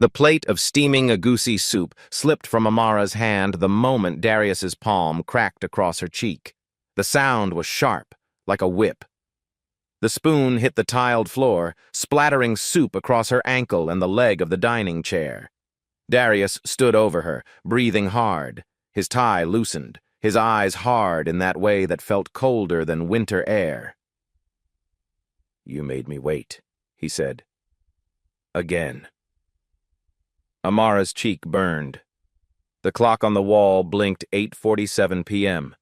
The plate of steaming agouti soup slipped from Amara's hand the moment Darius's palm cracked across her cheek. The sound was sharp, like a whip. The spoon hit the tiled floor, splattering soup across her ankle and the leg of the dining chair. Darius stood over her, breathing hard. His tie loosened, his eyes hard in that way that felt colder than winter air. "You made me wait," he said. "Again." Amara's cheek burned. The clock on the wall blinked 8:47 p.m.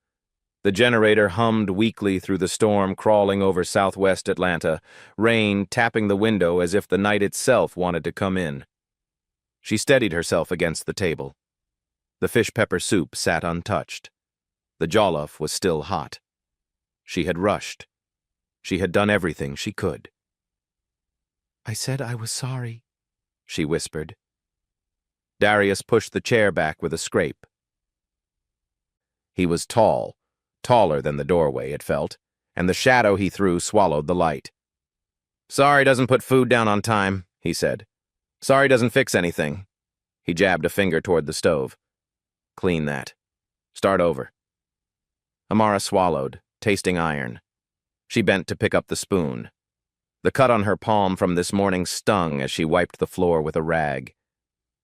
The generator hummed weakly through the storm crawling over southwest Atlanta, rain tapping the window as if the night itself wanted to come in. She steadied herself against the table. The fish pepper soup sat untouched. The jollof was still hot. She had rushed. She had done everything she could. "I said I was sorry," she whispered. Darius pushed the chair back with a scrape. He was tall, taller than the doorway, it felt, and the shadow he threw swallowed the light. "Sorry doesn't put food down on time," he said. "Sorry doesn't fix anything." He jabbed a finger toward the stove. "Clean that. Start over." Amara swallowed, tasting iron. She bent to pick up the spoon. The cut on her palm from this morning stung as she wiped the floor with a rag.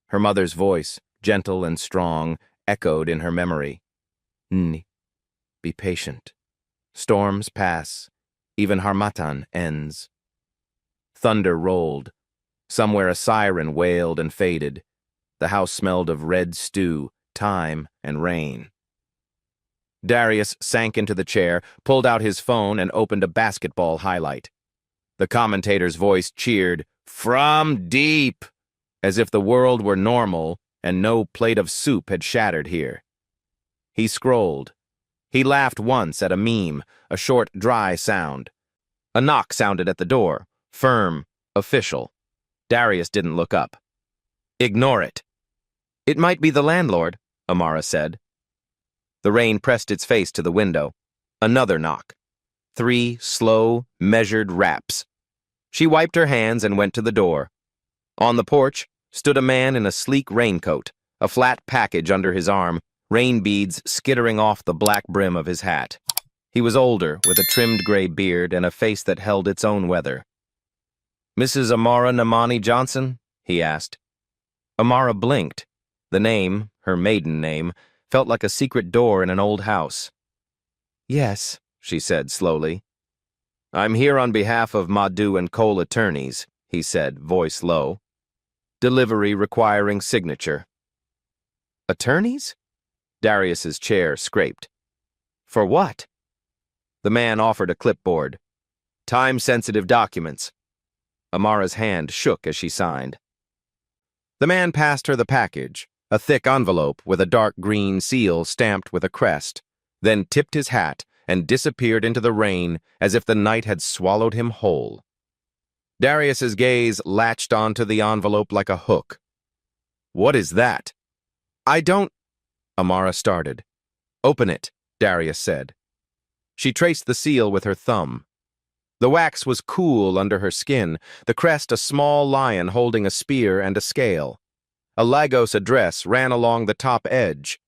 Her mother's voice, gentle and strong, echoed in her memory. "Nni, be patient. Storms pass. Even Harmattan ends." Thunder rolled. Somewhere a siren wailed and faded. The house smelled of red stew, thyme, and rain. Darius sank into the chair, pulled out his phone, and opened a basketball highlight. The commentator's voice cheered, "From deep," as if the world were normal and no plate of soup had shattered here. He scrolled. He laughed once at a meme, a short, dry sound. A knock sounded at the door, firm, official. Darius didn't look up. "Ignore it." "It might be the landlord," Amara said. The rain pressed its face to the window. Another knock. 3 slow, measured raps. She wiped her hands and went to the door. On the porch stood a man in a sleek raincoat, a flat package under his arm, rain beads skittering off the black brim of his hat. He was older, with a trimmed gray beard and a face that held its own weather. "Mrs. Amara Namani Johnson?" he asked. Amara blinked. The name, her maiden name, felt like a secret door in an old house. "Yes," she said slowly. "I'm here on behalf of Madhu and Cole attorneys," he said, voice low. "Delivery requiring signature." "Attorneys?" Darius's chair scraped. "For what?" The man offered a clipboard. "Time-sensitive documents." Amara's hand shook as she signed. The man passed her the package, a thick envelope with a dark green seal stamped with a crest, then tipped his hat and disappeared into the rain as if the night had swallowed him whole. Darius's gaze latched onto the envelope like a hook. "What is that?" "I don't—" Amara started. "Open it," Darius said. She traced the seal with her thumb. The wax was cool under her skin, the crest a small lion holding a spear and a scale. A Lagos address ran along the top edge.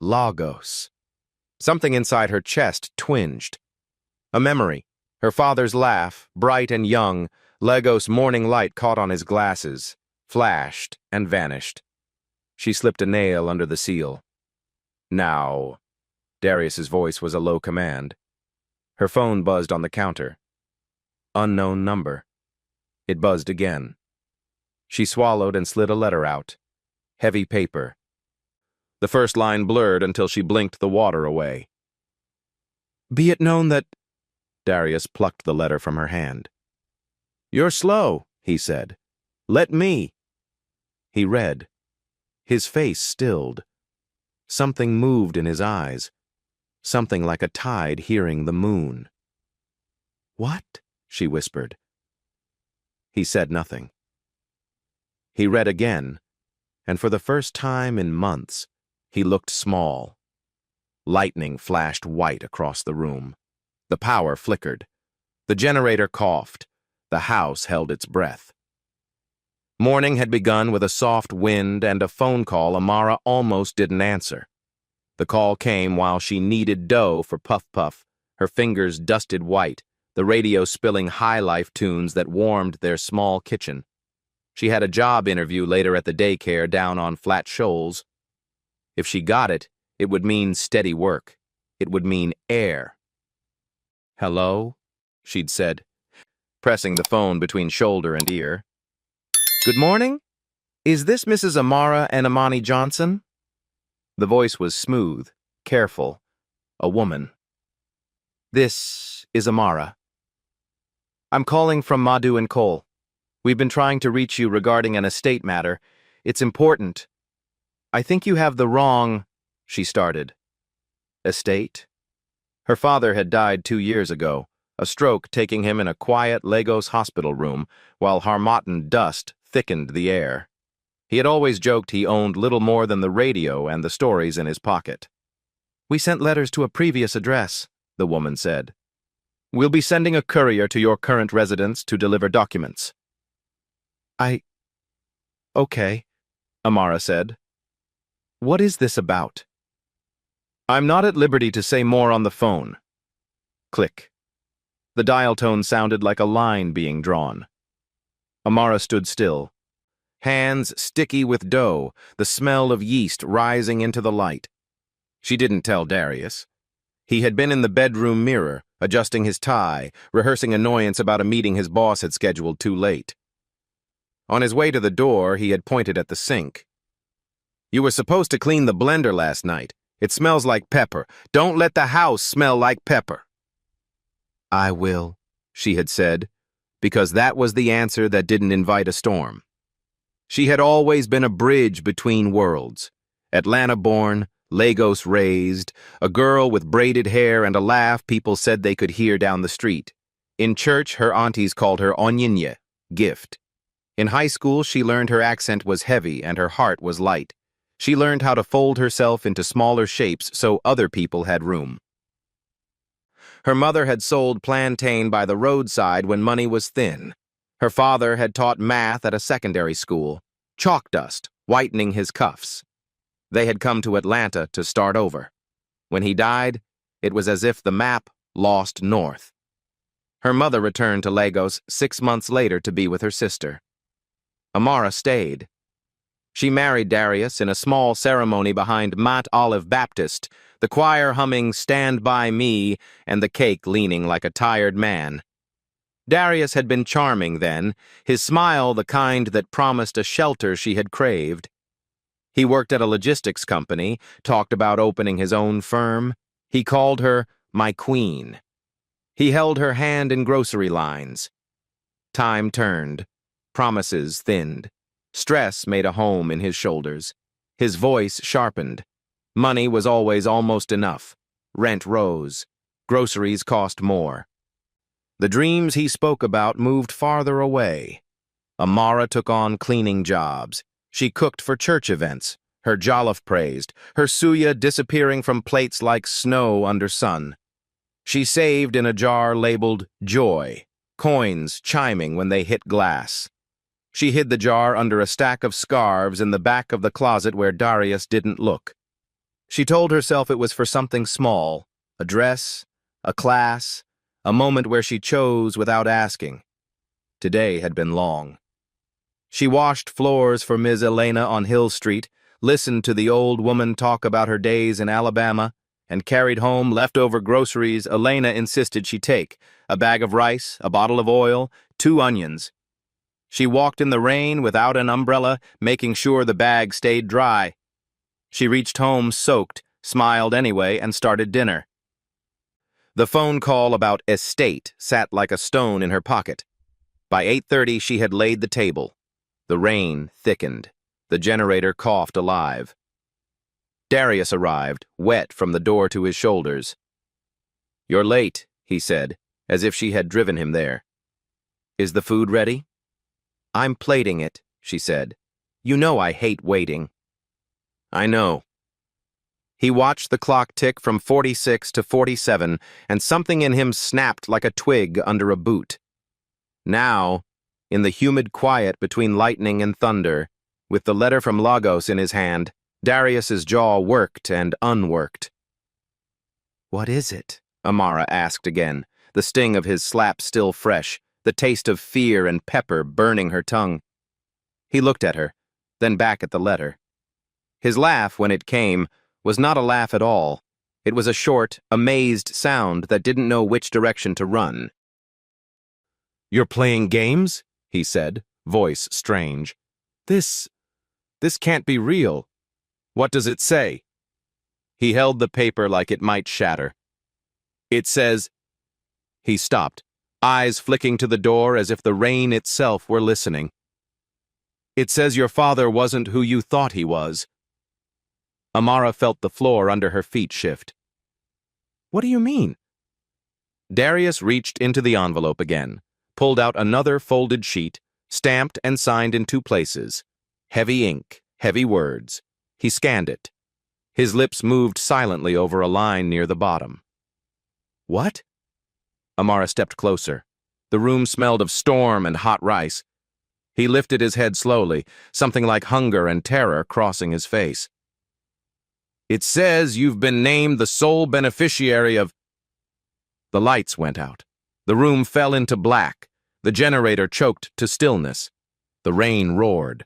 Lagos. Something inside her chest twinged. A memory. Her father's laugh, bright and young, Lagos morning light caught on his glasses, flashed and vanished. She slipped a nail under the seal. "Now." Darius's voice was a low command. Her phone buzzed on the counter. Unknown number. It buzzed again. She swallowed and slid a letter out. Heavy paper. The first line blurred until she blinked the water away. "Be it known that—" Darius plucked the letter from her hand. "You're slow," he said. "Let me." He read. His face stilled. Something moved in his eyes. Something like a tide hearing the moon. "What?" she whispered. He said nothing. He read again, and for the first time in months, he looked small. Lightning flashed white across the room. The power flickered. The generator coughed. The house held its breath. Morning had begun with a soft wind and a phone call Amara almost didn't answer. The call came while she kneaded dough for Puff Puff, her fingers dusted white, the radio spilling high life tunes that warmed their small kitchen. She had a job interview later at the daycare down on Flat Shoals. If she got it, it would mean steady work. It would mean air. "Hello?" she'd said, pressing the phone between shoulder and ear. "Good morning? Is this Mrs. Amara and Amani Johnson?" The voice was smooth, careful, a woman. "This is Amara. I'm calling from Madhu and Cole. We've been trying to reach you regarding an estate matter. It's important. I think you have the wrong," she started. "Estate?" Her father had died 2 years ago, a stroke taking him in a quiet Lagos hospital room, while Harmattan dust thickened the air. He had always joked he owned little more than the radio and the stories in his pocket. "We sent letters to a previous address," the woman said. "We'll be sending a courier to your current residence to deliver documents." Okay, Amara said. "What is this about?" "I'm not at liberty to say more on the phone." Click. The dial tone sounded like a line being drawn. Amara stood still, hands sticky with dough, the smell of yeast rising into the light. She didn't tell Darius. He had been in the bedroom mirror, adjusting his tie, rehearsing annoyance about a meeting his boss had scheduled too late. On his way to the door, he had pointed at the sink. "You were supposed to clean the blender last night. It smells like pepper. Don't let the house smell like pepper." "I will," she had said, because that was the answer that didn't invite a storm. She had always been a bridge between worlds. Atlanta-born, Lagos-raised, a girl with braided hair and a laugh people said they could hear down the street. In church, her aunties called her Onyinye, gift. In high school, she learned her accent was heavy and her heart was light. She learned how to fold herself into smaller shapes so other people had room. Her mother had sold plantain by the roadside when money was thin. Her father had taught math at a secondary school, chalk dust whitening his cuffs. They had come to Atlanta to start over. When he died, it was as if the map lost north. Her mother returned to Lagos 6 months later to be with her sister. Amara stayed. She married Darius in a small ceremony behind Mount Olive Baptist, the choir humming "Stand By Me" and the cake leaning like a tired man. Darius had been charming then, his smile the kind that promised a shelter she had craved. He worked at a logistics company, talked about opening his own firm. He called her "my queen." He held her hand in grocery lines. Time turned. Promises thinned. Stress made a home in his shoulders. His voice sharpened. Money was always almost enough. Rent rose. Groceries cost more. The dreams he spoke about moved farther away. Amara took on cleaning jobs. She cooked for church events, her jollof praised, her suya disappearing from plates like snow under sun. She saved in a jar labeled "Joy," coins chiming when they hit glass. She hid the jar under a stack of scarves in the back of the closet where Darius didn't look. She told herself it was for something small, a dress, a class, a moment where she chose without asking. Today had been long. She washed floors for Ms. Elena on Hill Street, listened to the old woman talk about her days in Alabama, and carried home leftover groceries Elena insisted she take, a bag of rice, a bottle of oil, 2 onions. She walked in the rain without an umbrella, making sure the bag stayed dry. She reached home soaked, smiled anyway, and started dinner. The phone call about estate sat like a stone in her pocket. By 8:30, she had laid the table. The rain thickened. The generator coughed alive. Darius arrived, wet from the door to his shoulders. "You're late," he said, as if she had driven him there. "Is the food ready?" "I'm plating it," she said. "You know I hate waiting." "I know." He watched the clock tick from 46 to 47, and something in him snapped like a twig under a boot. Now, In the humid quiet between lightning and thunder, with the letter from Lagos in his hand, Darius's jaw worked and unworked. "What is it?" Amara asked again, the sting of his slap still fresh, the taste of fear and pepper burning her tongue. He looked at her, then back at the letter. His laugh, when it came, was not a laugh at all. It was a short, amazed sound that didn't know which direction to run. "You're playing games?" he said, voice strange. This can't be real. What does it say?" He held the paper like it might shatter. "It says—" He stopped, eyes flicking to the door as if the rain itself were listening. "It says your father wasn't who you thought he was." Amara felt the floor under her feet shift. "What do you mean?" Darius reached into the envelope again, pulled out another folded sheet, stamped and signed in 2 places. Heavy ink, heavy words. He scanned it. His lips moved silently over a line near the bottom. "What?" Amara stepped closer. The room smelled of storm and hot rice. He lifted his head slowly, something like hunger and terror crossing his face. "It says you've been named the sole beneficiary of—" The lights went out. The room fell into black. The generator choked to stillness. The rain roared.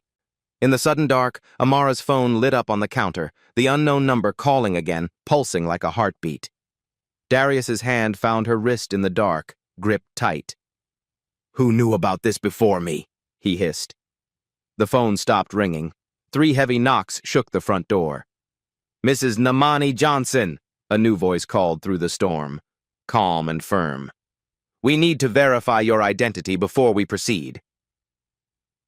In the sudden dark, Amara's phone lit up on the counter, the unknown number calling again, pulsing like a heartbeat. Darius's hand found her wrist in the dark, gripped tight. "Who knew about this before me?" he hissed. The phone stopped ringing. 3 heavy knocks shook the front door. "Mrs. Namani Johnson," a new voice called through the storm, calm and firm. "We need to verify your identity before we proceed."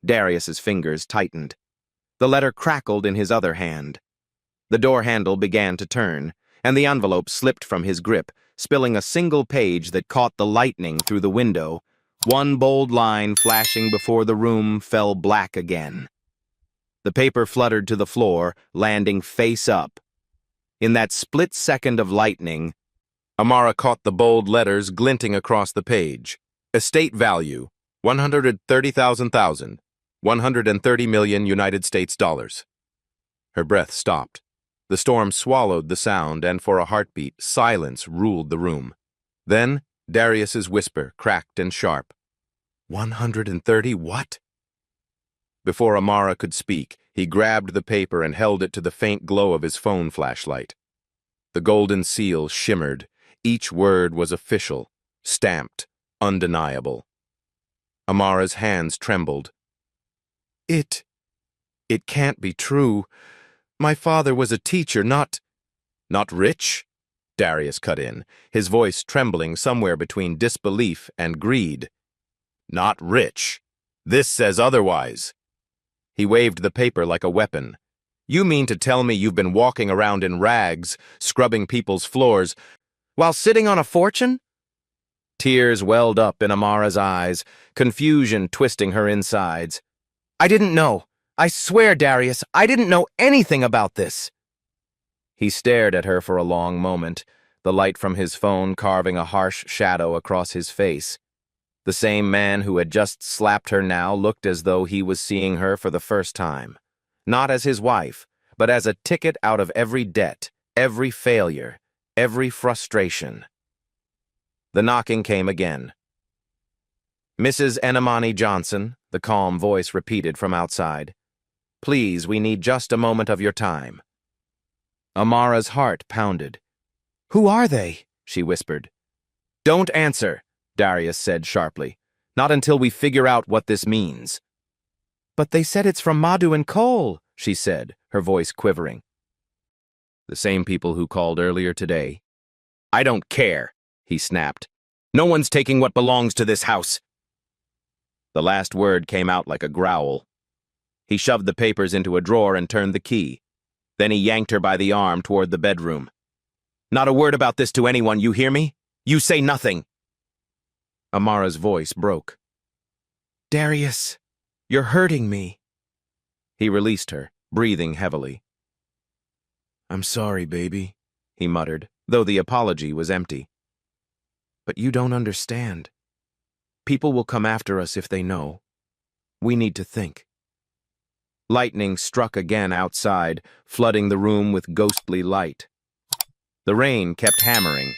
Darius's fingers tightened. The letter crackled in his other hand. The door handle began to turn, and the envelope slipped from his grip, spilling a single page that caught the lightning through the window. One bold line flashing before the room fell black again. The paper fluttered to the floor, landing face up. In that split second of lightning, Amara caught the bold letters glinting across the page. Estate value, 130,000, 130 million United States dollars. Her breath stopped. The storm swallowed the sound, and for a heartbeat, silence ruled the room. Then, Darius's whisper, cracked and sharp. 130 what? Before Amara could speak, he grabbed the paper and held it to the faint glow of his phone flashlight. The golden seal shimmered. Each word was official, stamped, undeniable. Amara's hands trembled. It can't be true. My father was a teacher, not rich?" Darius cut in, his voice trembling somewhere between disbelief and greed. "Not rich. This says otherwise." He waved the paper like a weapon. "You mean to tell me you've been walking around in rags, scrubbing people's floors, while sitting on a fortune?" Tears welled up in Amara's eyes, confusion twisting her insides. "I didn't know. I swear, Darius, I didn't know anything about this." He stared at her for a long moment, the light from his phone carving a harsh shadow across his face. The same man who had just slapped her now looked as though he was seeing her for the first time. Not as his wife, but as a ticket out of every debt, every failure, every frustration. The knocking came again. "Mrs. Namani Johnson," the calm voice repeated from outside. "Please, we need just a moment of your time." Amara's heart pounded. "Who are they?" she whispered. "Don't answer," Darius said sharply. "Not until we figure out what this means." "But they said it's from Madhu and Cole," she said, her voice quivering. "The same people who called earlier today." "I don't care," he snapped. "No one's taking what belongs to this house." The last word came out like a growl. He shoved the papers into a drawer and turned the key. Then he yanked her by the arm toward the bedroom. "Not a word about this to anyone, you hear me? You say nothing." Amara's voice broke. "Darius, you're hurting me." He released her, breathing heavily. "I'm sorry, baby," he muttered, though the apology was empty. "But you don't understand. People will come after us if they know. We need to think. Lightning struck again outside, flooding the room with ghostly light. The rain kept hammering.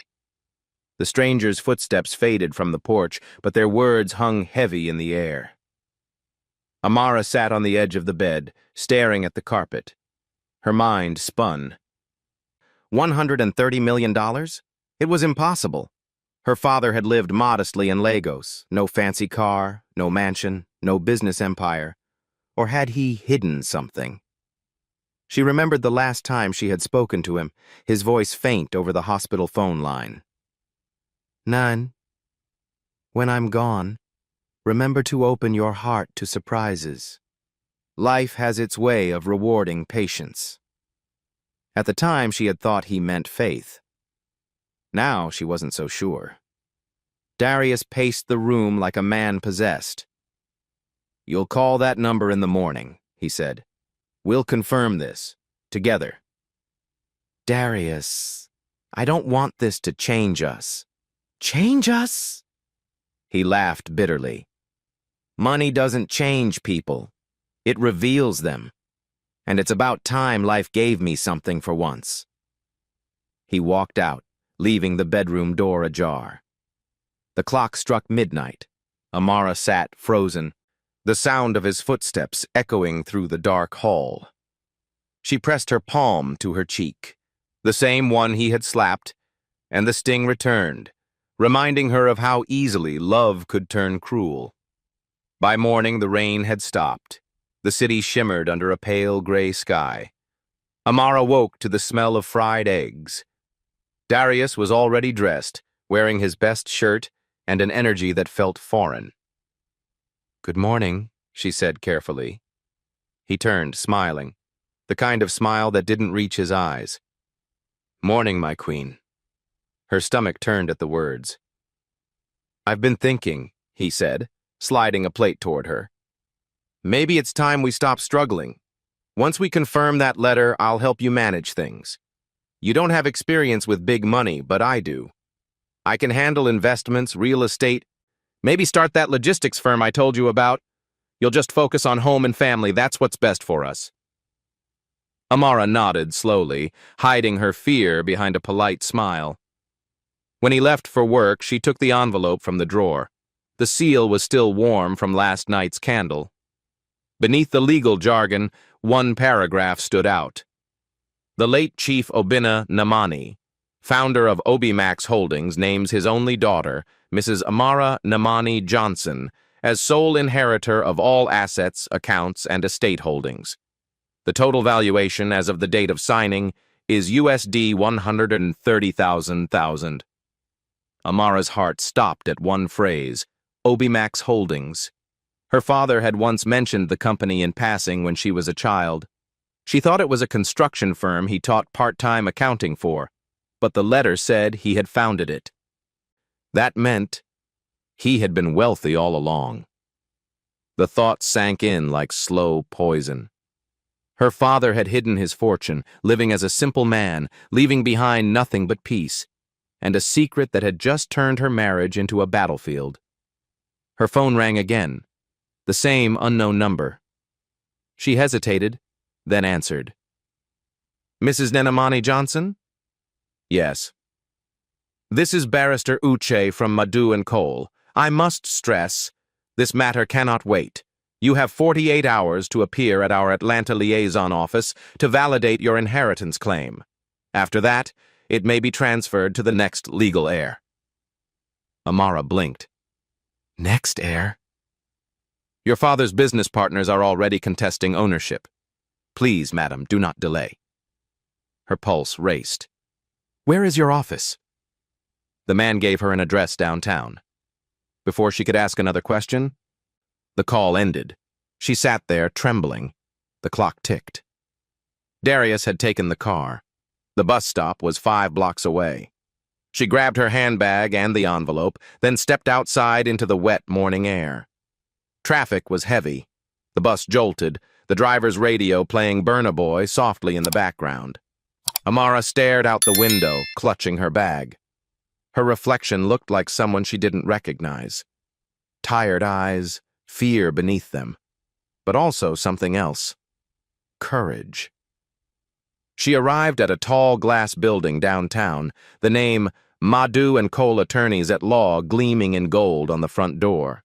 The stranger's footsteps faded from the porch, but their words hung heavy in the air. Amara sat on the edge of the bed, staring at the carpet. Her mind spun. $130 million? It was impossible. Her father had lived modestly in Lagos, no fancy car, no mansion, no business empire. Or had he hidden something? She remembered the last time she had spoken to him, his voice faint over the hospital phone line. Nan, when I'm gone, remember to open your heart to surprises. Life has its way of rewarding patience. At the time, she had thought he meant faith. Now she wasn't so sure. Darius paced the room like a man possessed. "You'll call that number in the morning," he said. "We'll confirm this, together." "Darius, I don't want this to change us." "Change us?" He laughed bitterly. "Money doesn't change people. It reveals them. And it's about time life gave me something for once." He walked out, leaving the bedroom door ajar. The clock struck midnight. Amara sat frozen, the sound of his footsteps echoing through the dark hall. She pressed her palm to her cheek, the same one he had slapped, and the sting returned, reminding her of how easily love could turn cruel. By morning, the rain had stopped. The city shimmered under a pale gray sky. Amara woke to the smell of fried eggs. Darius was already dressed, wearing his best shirt and an energy that felt foreign. "Good morning," she said carefully. He turned, smiling, the kind of smile that didn't reach his eyes. "Morning, my queen." Her stomach turned at the words. "I've been thinking," he said, sliding a plate toward her. "Maybe it's time we stop struggling. Once we confirm that letter, I'll help you manage things. You don't have experience with big money, but I do. I can handle investments, real estate. Maybe start that logistics firm I told you about. You'll just focus on home and family. That's what's best for us." Amara nodded slowly, hiding her fear behind a polite smile. When he left for work, she took the envelope from the drawer. The seal was still warm from last night's candle. Beneath the legal jargon, one paragraph stood out. The late Chief Obinna Namani, founder of Obimax Holdings, names his only daughter, Mrs. Amara Namani Johnson, as sole inheritor of all assets, accounts, and estate holdings. The total valuation as of the date of signing is USD 130,000. Amara's heart stopped at one phrase, Obimax Holdings. Her father had once mentioned the company in passing when she was a child. She thought it was a construction firm he taught part-time accounting for, but the letter said he had founded it. That meant he had been wealthy all along. The thought sank in like slow poison. Her father had hidden his fortune, living as a simple man, leaving behind nothing but peace, and a secret that had just turned her marriage into a battlefield. Her phone rang again, the same unknown number. She hesitated, then answered. "Mrs. Nenamani Johnson?" "Yes." "This is Barrister Uche from Madhu and Cole. I must stress, this matter cannot wait. You have 48 hours to appear at our Atlanta liaison office to validate your inheritance claim. After that, it may be transferred to the next legal heir." Amara blinked. "Next heir?" "Your father's business partners are already contesting ownership. Please, madam, do not delay." Her pulse raced. "Where is your office?" The man gave her an address downtown. Before she could ask another question, the call ended. She sat there, trembling. The clock ticked. Darius had taken the car. The bus stop was 5 blocks away. She grabbed her handbag and the envelope, then stepped outside into the wet morning air. Traffic was heavy. The bus jolted, the driver's radio playing Burna Boy softly in the background. Amara stared out the window, clutching her bag. Her reflection looked like someone she didn't recognize. Tired eyes, fear beneath them. but also something else. Courage. She arrived at a tall glass building downtown, the name Madhu and Cole Attorneys at Law gleaming in gold on the front door.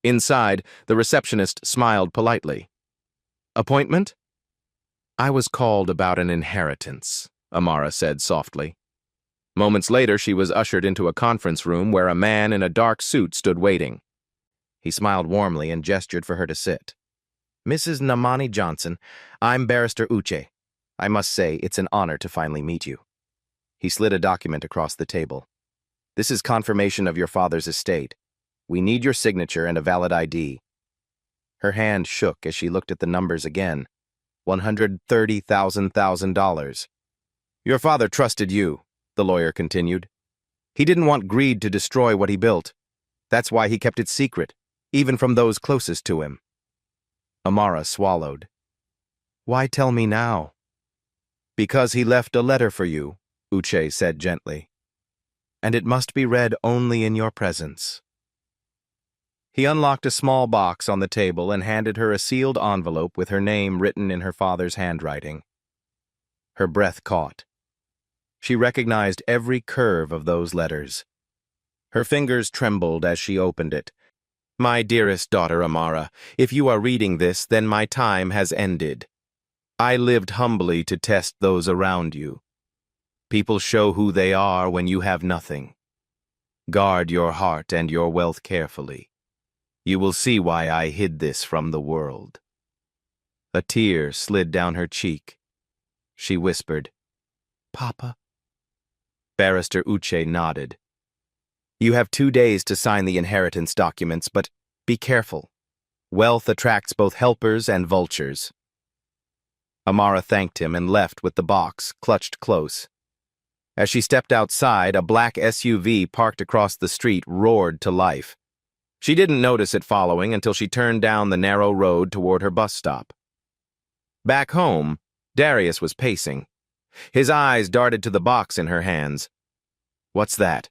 Inside, the receptionist smiled politely. Appointment? I was called about an inheritance, Amara said softly. Moments later, she was ushered into a conference room where a man in a dark suit stood waiting. He smiled warmly and gestured for her to sit. Mrs. Namani Johnson, I'm Barrister Uche. I must say, it's an honor to finally meet you. He slid a document across the table. This is confirmation of your father's estate. We need your signature and a valid ID. Her hand shook as she looked at the numbers again. $130,000. Your father trusted you, the lawyer continued. He didn't want greed to destroy what he built. That's why he kept it secret, even from those closest to him. Amara swallowed. Why tell me now? Because he left a letter for you, Uche said gently. And it must be read only in your presence. He unlocked a small box on the table and handed her a sealed envelope with her name written in her father's handwriting. Her breath caught. She recognized every curve of those letters. Her fingers trembled as she opened it. My dearest daughter Amara, if you are reading this, then my time has ended. I lived humbly to test those around you. People show who they are when you have nothing. Guard your heart and your wealth carefully. You will see why I hid this from the world. A tear slid down her cheek. She whispered, Papa. Barrister Uche nodded. You have 2 days to sign the inheritance documents, but be careful. Wealth attracts both helpers and vultures. Amara thanked him and left with the box clutched close. As she stepped outside, a black SUV parked across the street roared to life. She didn't notice it following until she turned down the narrow road toward her bus stop. Back home, Darius was pacing. His eyes darted to the box in her hands. What's that?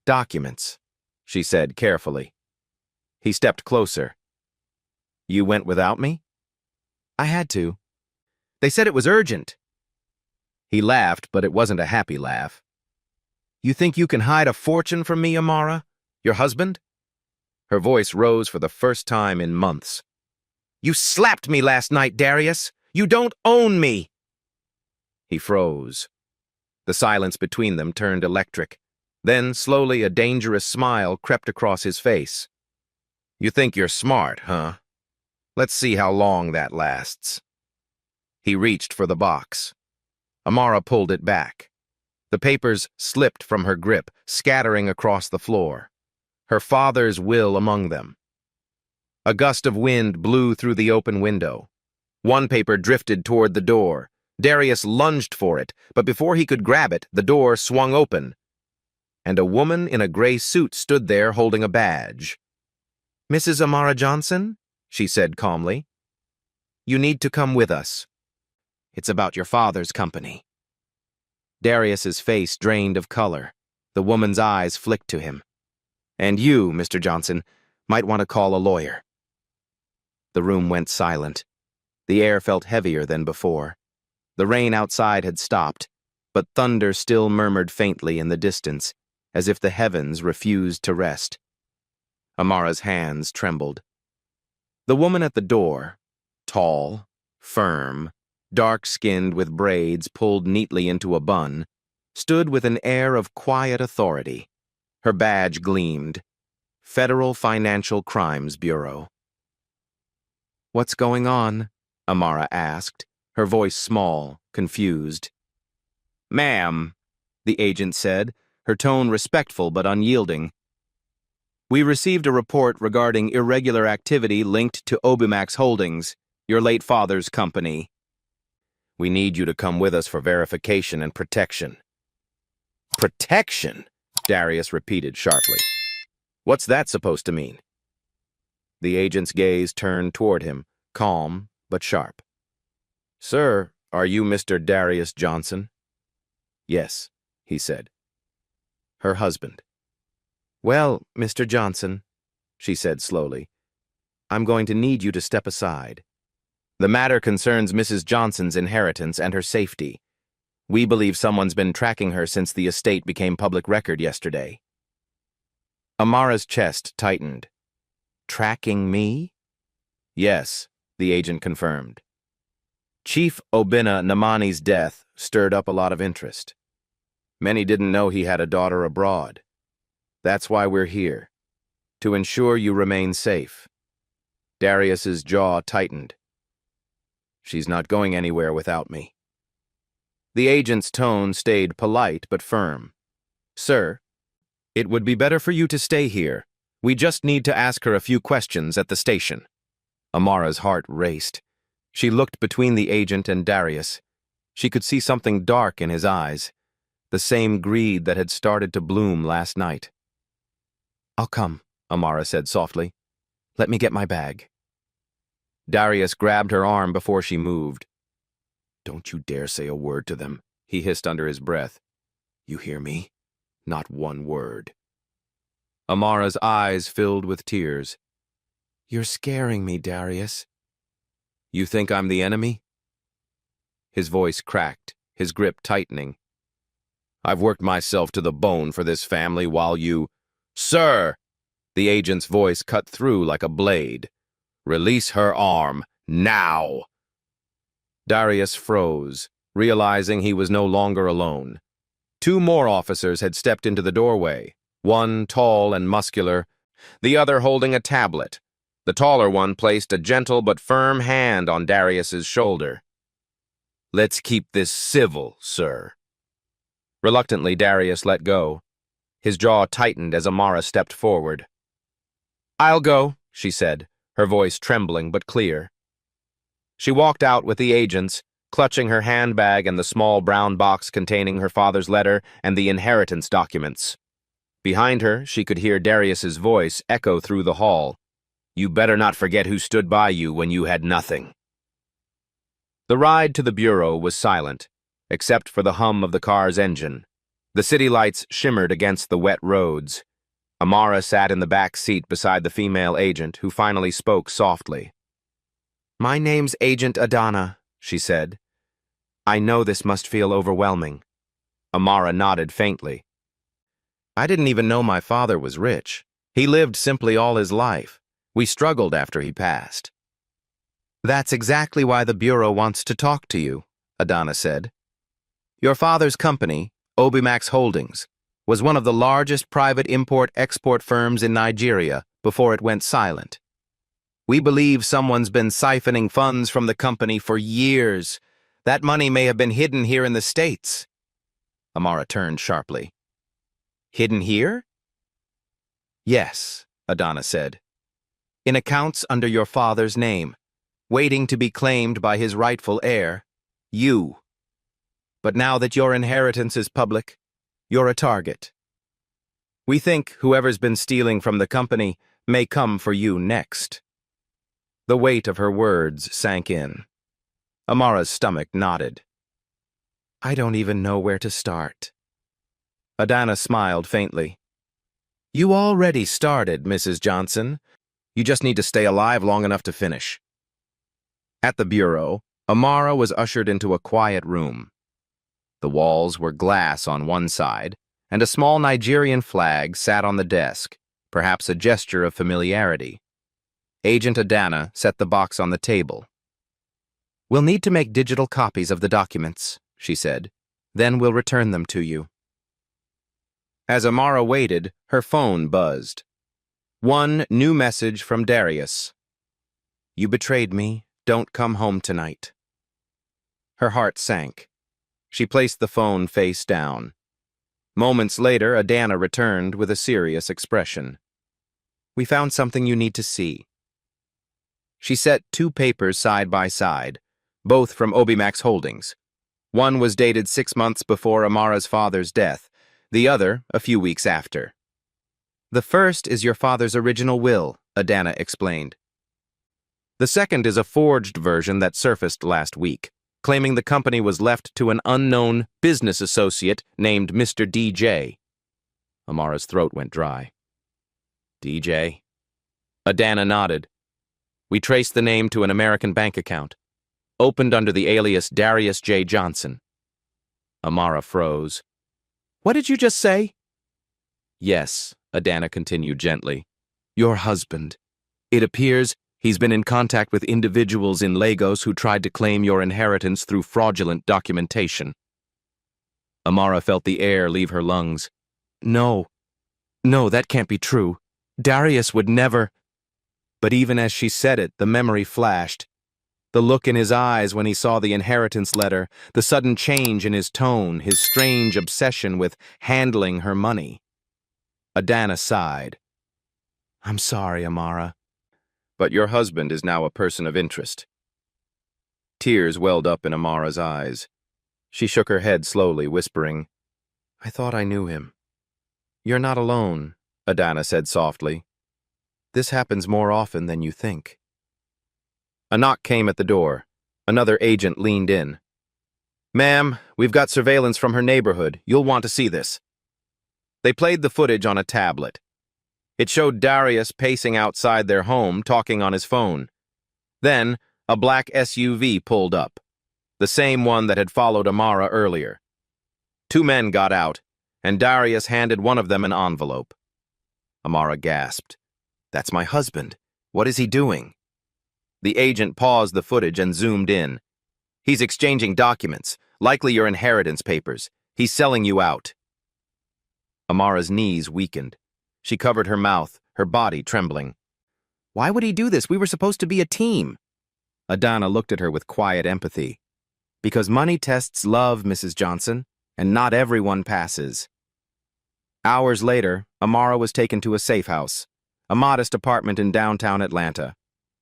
Documents, she said carefully. He stepped closer. You went without me? I had to. They said it was urgent. He laughed, but it wasn't a happy laugh. You think you can hide a fortune from me, Amara? Your husband? Her voice rose for the first time in months. You slapped me last night, Darius. You don't own me. He froze. The silence between them turned electric. Then, slowly, a dangerous smile crept across his face. You think you're smart, huh? Let's see how long that lasts. He reached for the box. Amara pulled it back. The papers slipped from her grip, scattering across the floor. Her father's will among them. A gust of wind blew through the open window. One paper drifted toward the door. Darius lunged for it, but before he could grab it, the door swung open. And a woman in a gray suit stood there holding a badge. Mrs. Amara Johnson, she said calmly. You need to come with us. It's about your father's company. Darius's face drained of color. The woman's eyes flicked to him. And you, Mr. Johnson, might want to call a lawyer. The room went silent. The air felt heavier than before. The rain outside had stopped, but thunder still murmured faintly in the distance, as if the heavens refused to rest. Amara's hands trembled. The woman at the door, tall, firm, dark-skinned with braids pulled neatly into a bun, stood with an air of quiet authority. Her badge gleamed. Federal Financial Crimes Bureau. What's going on? Amara asked, her voice small, confused. Ma'am, the agent said, her tone respectful but unyielding. We received a report regarding irregular activity linked to Obumax Holdings, your late father's company. We need you to come with us for verification and protection. Protection? Darius repeated sharply. What's that supposed to mean? The agent's gaze turned toward him, calm but sharp. Sir, are you Mr. Darius Johnson? Yes, he said. Her husband. Well, Mr. Johnson, she said slowly, I'm going to need you to step aside. The matter concerns Mrs. Johnson's inheritance and her safety. We believe someone's been tracking her since the estate became public record yesterday." Amara's chest tightened. "Tracking me?" "Yes," the agent confirmed. Chief Obinna Namani's death stirred up a lot of interest. Many didn't know he had a daughter abroad. That's why we're here, to ensure you remain safe. Darius's jaw tightened. "She's not going anywhere without me." The agent's tone stayed polite but firm. "Sir, it would be better for you to stay here. We just need to ask her a few questions at the station." Amara's heart raced. She looked between the agent and Darius. She could see something dark in his eyes, the same greed that had started to bloom last night. "I'll come," Amara said softly. "Let me get my bag." Darius grabbed her arm before she moved. "Don't you dare say a word to them," he hissed under his breath. "You hear me? Not one word." Amara's eyes filled with tears. "You're scaring me, Darius." "You think I'm the enemy?" His voice cracked, his grip tightening. "I've worked myself to the bone for this family while you—" "Sir!" The agent's voice cut through like a blade. "Release her arm, now!" Darius froze, realizing he was no longer alone. Two more officers had stepped into the doorway, one tall and muscular, the other holding a tablet. The taller one placed a gentle but firm hand on Darius's shoulder. "Let's keep this civil, sir." Reluctantly, Darius let go. His jaw tightened as Amara stepped forward. "I'll go," she said, her voice trembling but clear. She walked out with the agents, clutching her handbag and the small brown box containing her father's letter and the inheritance documents. Behind her, she could hear Darius's voice echo through the hall. "You better not forget who stood by you when you had nothing." The ride to the bureau was silent, except for the hum of the car's engine. The city lights shimmered against the wet roads. Amara sat in the back seat beside the female agent, who finally spoke softly. "My name's Agent Adana," she said. "I know this must feel overwhelming." Amara nodded faintly. "I didn't even know my father was rich. He lived simply all his life. We struggled after he passed." "That's exactly why the Bureau wants to talk to you," Adana said. "Your father's company, Obimax Holdings, was one of the largest private import-export firms in Nigeria before it went silent. We believe someone's been siphoning funds from the company for years. That money may have been hidden here in the States." Amara turned sharply. "Hidden here?" "Yes," Adana said. "In accounts under your father's name, waiting to be claimed by his rightful heir, you. But now that your inheritance is public, you're a target. We think whoever's been stealing from the company may come for you next." The weight of her words sank in. Amara's stomach knotted. "I don't even know where to start." Adana smiled faintly. "You already started, Mrs. Johnson. You just need to stay alive long enough to finish." At the bureau, Amara was ushered into a quiet room. The walls were glass on one side, and a small Nigerian flag sat on the desk, perhaps a gesture of familiarity. Agent Adana set the box on the table. "We'll need to make digital copies of the documents," she said. "Then we'll return them to you." As Amara waited, her phone buzzed. One new message from Darius. "You betrayed me. Don't come home tonight." Her heart sank. She placed the phone face down. Moments later, Adana returned with a serious expression. "We found something you need to see." She set two papers side by side, both from Obimax Holdings. One was dated 6 months before Amara's father's death, the other a few weeks after. "The first is your father's original will," Adana explained. "The second is a forged version that surfaced last week, claiming the company was left to an unknown business associate named Mr. DJ. Amara's throat went dry. "DJ?" Adana nodded. We traced the name to an American bank account, opened under the alias Darius J. Johnson. Amara froze. What did you just say? Yes, Adana continued gently. Your husband. It appears he's been in contact with individuals in Lagos who tried to claim your inheritance through fraudulent documentation. Amara felt the air leave her lungs. No, that can't be true. Darius would never. But even as she said it, the memory flashed. The look in his eyes when he saw the inheritance letter, the sudden change in his tone, his strange obsession with handling her money. Adana sighed. I'm sorry, Amara. But your husband is now a person of interest. Tears welled up in Amara's eyes. She shook her head slowly, whispering, I thought I knew him. You're not alone, Adana said softly. This happens more often than you think. A knock came at the door. Another agent leaned in. Ma'am, we've got surveillance from her neighborhood. You'll want to see this. They played the footage on a tablet. It showed Darius pacing outside their home, talking on his phone. Then, a black SUV pulled up, the same one that had followed Amara earlier. Two men got out, and Darius handed one of them an envelope. Amara gasped. That's my husband. What is he doing? The agent paused the footage and zoomed in. He's exchanging documents, likely your inheritance papers. He's selling you out. Amara's knees weakened. She covered her mouth, her body trembling. Why would he do this? We were supposed to be a team. Adana looked at her with quiet empathy. Because money tests love, Mrs. Johnson, and not everyone passes. Hours later, Amara was taken to a safe house, a modest apartment in downtown Atlanta.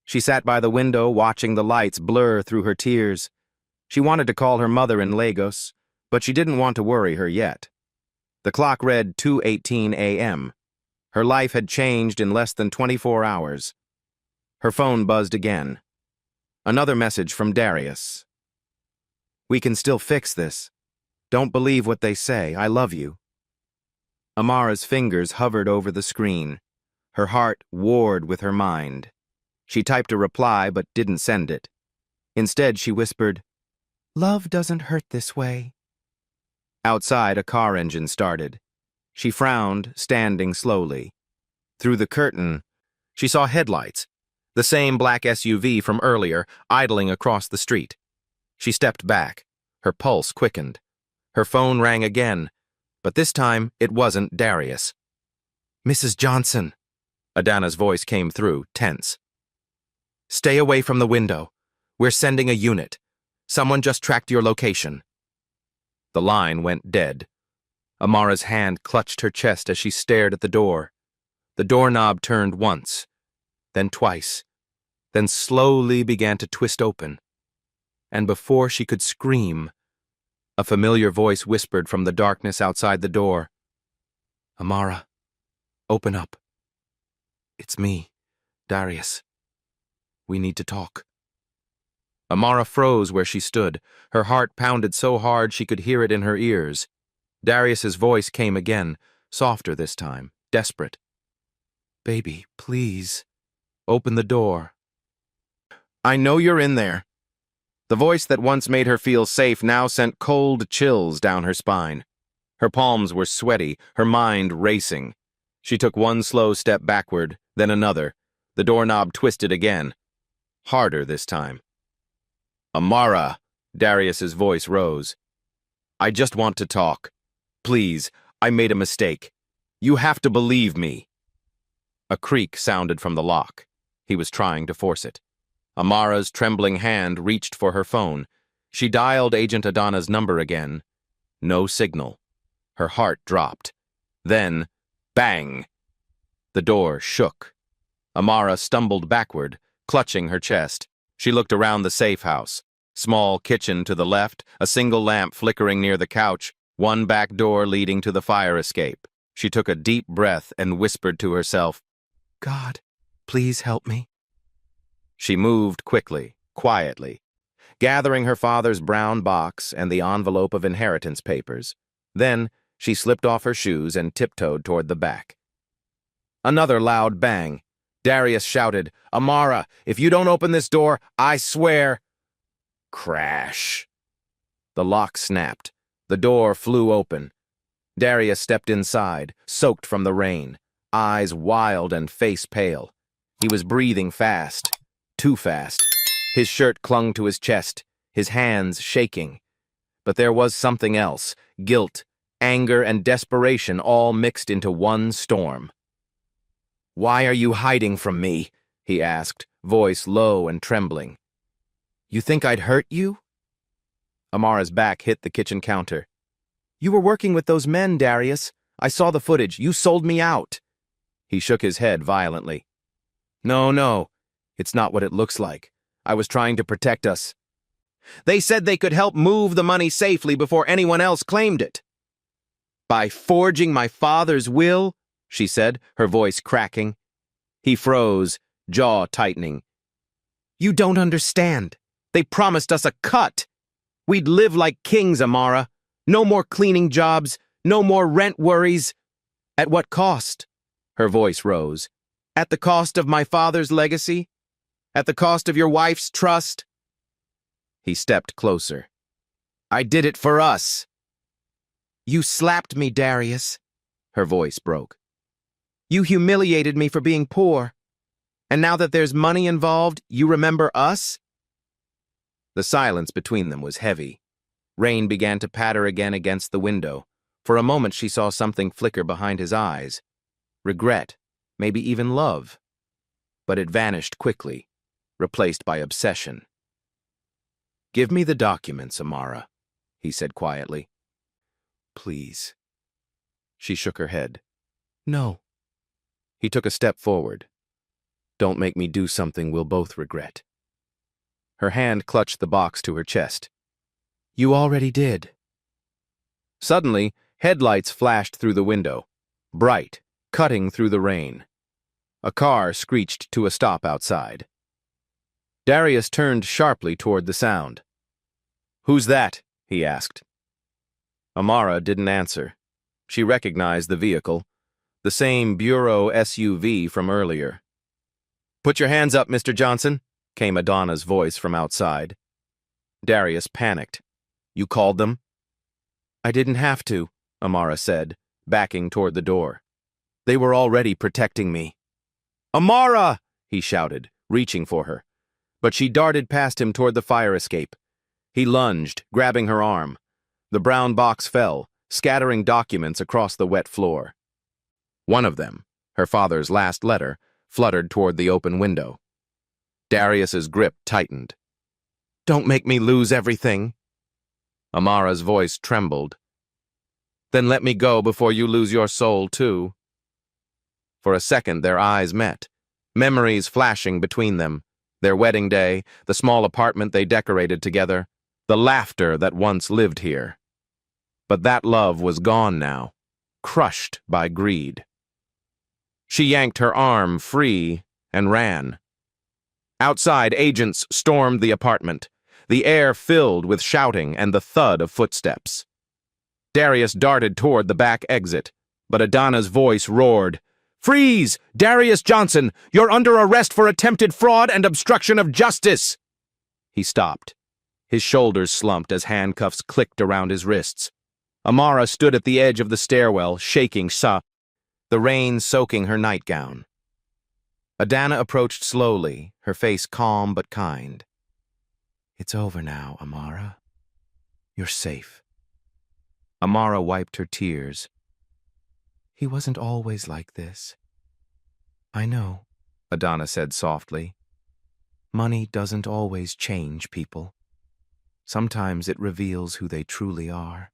She sat by the window watching the lights blur through her tears. She wanted to call her mother in Lagos, but she didn't want to worry her yet. The clock read 2:18 a.m. Her life had changed in less than 24 hours. Her phone buzzed again. Another message from Darius. We can still fix this. Don't believe what they say. I love you. Amara's fingers hovered over the screen. Her heart warred with her mind. She typed a reply but didn't send it. Instead, she whispered, Love doesn't hurt this way. Outside, a car engine started. She frowned, standing slowly. Through the curtain, she saw headlights, the same black SUV from earlier, idling across the street. She stepped back. Her pulse quickened. Her phone rang again, but this time it wasn't Darius. Mrs. Johnson. Adana's voice came through, tense. Stay away from the window. We're sending a unit. Someone just tracked your location. The line went dead. Amara's hand clutched her chest as she stared at the door. The doorknob turned once, then twice, then slowly began to twist open. And before she could scream, a familiar voice whispered from the darkness outside the door. Amara, open up. It's me, Darius. We need to talk. Amara froze where she stood. Her heart pounded so hard she could hear it in her ears. Darius's voice came again, softer this time, desperate. Baby, please. Open the door. I know you're in there. The voice that once made her feel safe now sent cold chills down her spine. Her palms were sweaty, her mind racing. She took one slow step backward, then another. The doorknob twisted again. Harder this time. Amara, Darius's voice rose. I just want to talk. Please, I made a mistake. You have to believe me. A creak sounded from the lock. He was trying to force it. Amara's trembling hand reached for her phone. She dialed Agent Adana's number again. No signal. Her heart dropped. Then, bang! The door shook. Amara stumbled backward, clutching her chest. She looked around the safe house. Small kitchen to the left, a single lamp flickering near the couch, one back door leading to the fire escape. She took a deep breath and whispered to herself, God, please help me. She moved quickly, quietly, gathering her father's brown box and the envelope of inheritance papers. Then she slipped off her shoes and tiptoed toward the back. Another loud bang. Darius shouted, "Amara, if you don't open this door, I swear—" Crash. The lock snapped. The door flew open. Darius stepped inside, soaked from the rain, eyes wild and face pale. He was breathing fast, too fast. His shirt clung to his chest, his hands shaking. But there was something else, guilt, anger, and desperation all mixed into one storm. "Why are you hiding from me?" he asked, voice low and trembling. "You think I'd hurt you?" Amara's back hit the kitchen counter. "You were working with those men, Darius. I saw the footage. You sold me out." He shook his head violently. No, it's not what it looks like. I was trying to protect us. They said they could help move the money safely before anyone else claimed it. "By forging my father's will?" she said, her voice cracking. He froze, jaw tightening. "You don't understand. They promised us a cut. We'd live like kings, Amara. No more cleaning jobs, no more rent worries." "At what cost?" Her voice rose. "At the cost of my father's legacy? At the cost of your wife's trust?" He stepped closer. "I did it for us." "You slapped me, Darius." Her voice broke. "You humiliated me for being poor. And now that there's money involved, you remember us?" The silence between them was heavy. Rain began to patter again against the window. For a moment she saw something flicker behind his eyes. Regret, maybe even love. But it vanished quickly, replaced by obsession. "Give me the documents, Amara," he said quietly. "Please." She shook her head. "No." He took a step forward. "Don't make me do something we'll both regret." Her hand clutched the box to her chest. "You already did." Suddenly, headlights flashed through the window, bright, cutting through the rain. A car screeched to a stop outside. Darius turned sharply toward the sound. "Who's that?" he asked. Amara didn't answer. She recognized the vehicle, the same Bureau SUV from earlier. "Put your hands up, Mr. Johnson," came Adana's voice from outside. Darius panicked. "You called them?" "I didn't have to," Amara said, backing toward the door. "They were already protecting me." "Amara!" he shouted, reaching for her. But she darted past him toward the fire escape. He lunged, grabbing her arm. The brown box fell, scattering documents across the wet floor. One of them, her father's last letter, fluttered toward the open window. Darius's grip tightened. "Don't make me lose everything." Amara's voice trembled. "Then let me go before you lose your soul, too." For a second, their eyes met, memories flashing between them. Their wedding day, the small apartment they decorated together, the laughter that once lived here. But that love was gone now, crushed by greed. She yanked her arm free and ran. Outside, agents stormed the apartment, the air filled with shouting and the thud of footsteps. Darius darted toward the back exit, but Adana's voice roared, "Freeze! Darius Johnson! You're under arrest for attempted fraud and obstruction of justice!" He stopped. His shoulders slumped as handcuffs clicked around his wrists. Amara stood at the edge of the stairwell, shaking the rain soaking her nightgown. Adana approached slowly, her face calm but kind. "It's over now, Amara. You're safe." Amara wiped her tears. "He wasn't always like this." "I know," Adana said softly. "Money doesn't always change people. Sometimes it reveals who they truly are."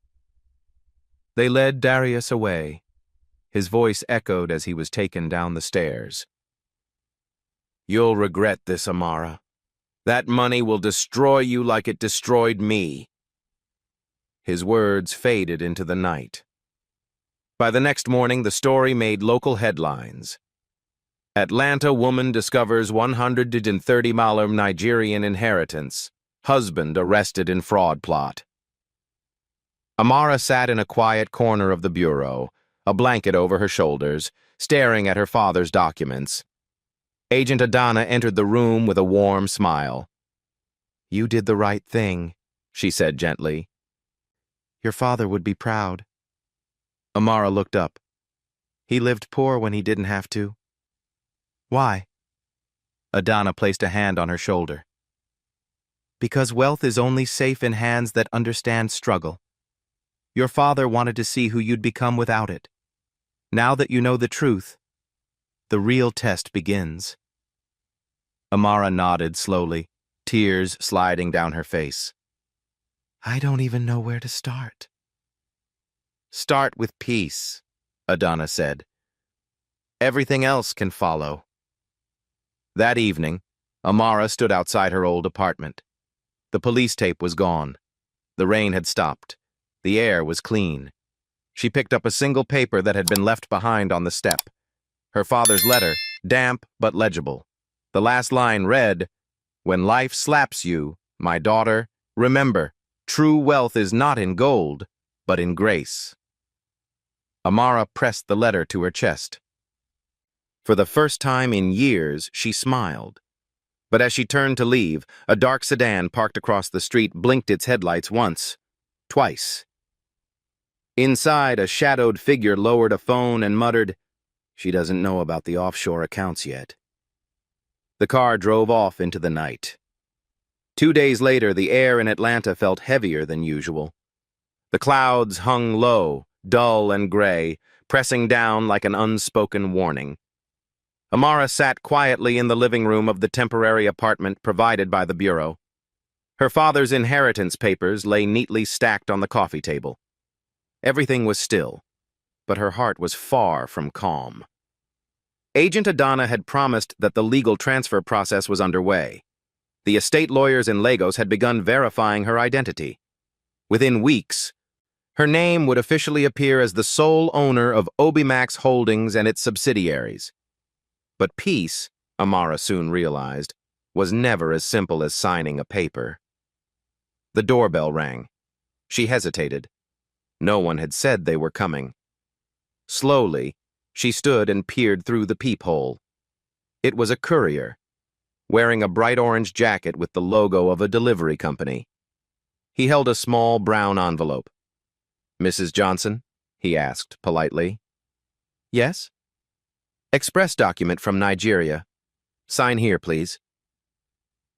They led Darius away. His voice echoed as he was taken down the stairs. "You'll regret this, Amara. That money will destroy you like it destroyed me." His words faded into the night. By the next morning, the story made local headlines. Atlanta woman discovers $130 Nigerian inheritance. Husband arrested in fraud plot. Amara sat in a quiet corner of the bureau, a blanket over her shoulders, staring at her father's documents. Agent Adana entered the room with a warm smile. "You did the right thing," she said gently. "Your father would be proud." Amara looked up. "He lived poor when he didn't have to." "Why?" Adana placed a hand on her shoulder. "Because wealth is only safe in hands that understand struggle. Your father wanted to see who you'd become without it. Now that you know the truth, the real test begins." Amara nodded slowly, tears sliding down her face. "I don't even know where to start." "Start with peace," Adana said. "Everything else can follow." That evening, Amara stood outside her old apartment. The police tape was gone. The rain had stopped. The air was clean. She picked up a single paper that had been left behind on the step. Her father's letter, damp but legible. The last line read, "When life slaps you, my daughter, remember, true wealth is not in gold, but in grace." Amara pressed the letter to her chest. For the first time in years, she smiled. But as she turned to leave, a dark sedan parked across the street blinked its headlights once, twice. Inside, a shadowed figure lowered a phone and muttered, "She doesn't know about the offshore accounts yet." The car drove off into the night. 2 days later, the air in Atlanta felt heavier than usual. The clouds hung low, dull and gray, pressing down like an unspoken warning. Amara sat quietly in the living room of the temporary apartment provided by the Bureau. Her father's inheritance papers lay neatly stacked on the coffee table. Everything was still, but her heart was far from calm. Agent Adana had promised that the legal transfer process was underway. The estate lawyers in Lagos had begun verifying her identity. Within weeks, her name would officially appear as the sole owner of Obimax Holdings and its subsidiaries. But peace, Amara soon realized, was never as simple as signing a paper. The doorbell rang. She hesitated. No one had said they were coming. Slowly, she stood and peered through the peephole. It was a courier, wearing a bright orange jacket with the logo of a delivery company. He held a small brown envelope. "Mrs. Johnson?" he asked politely. "Yes?" "Express document from Nigeria. Sign here, please."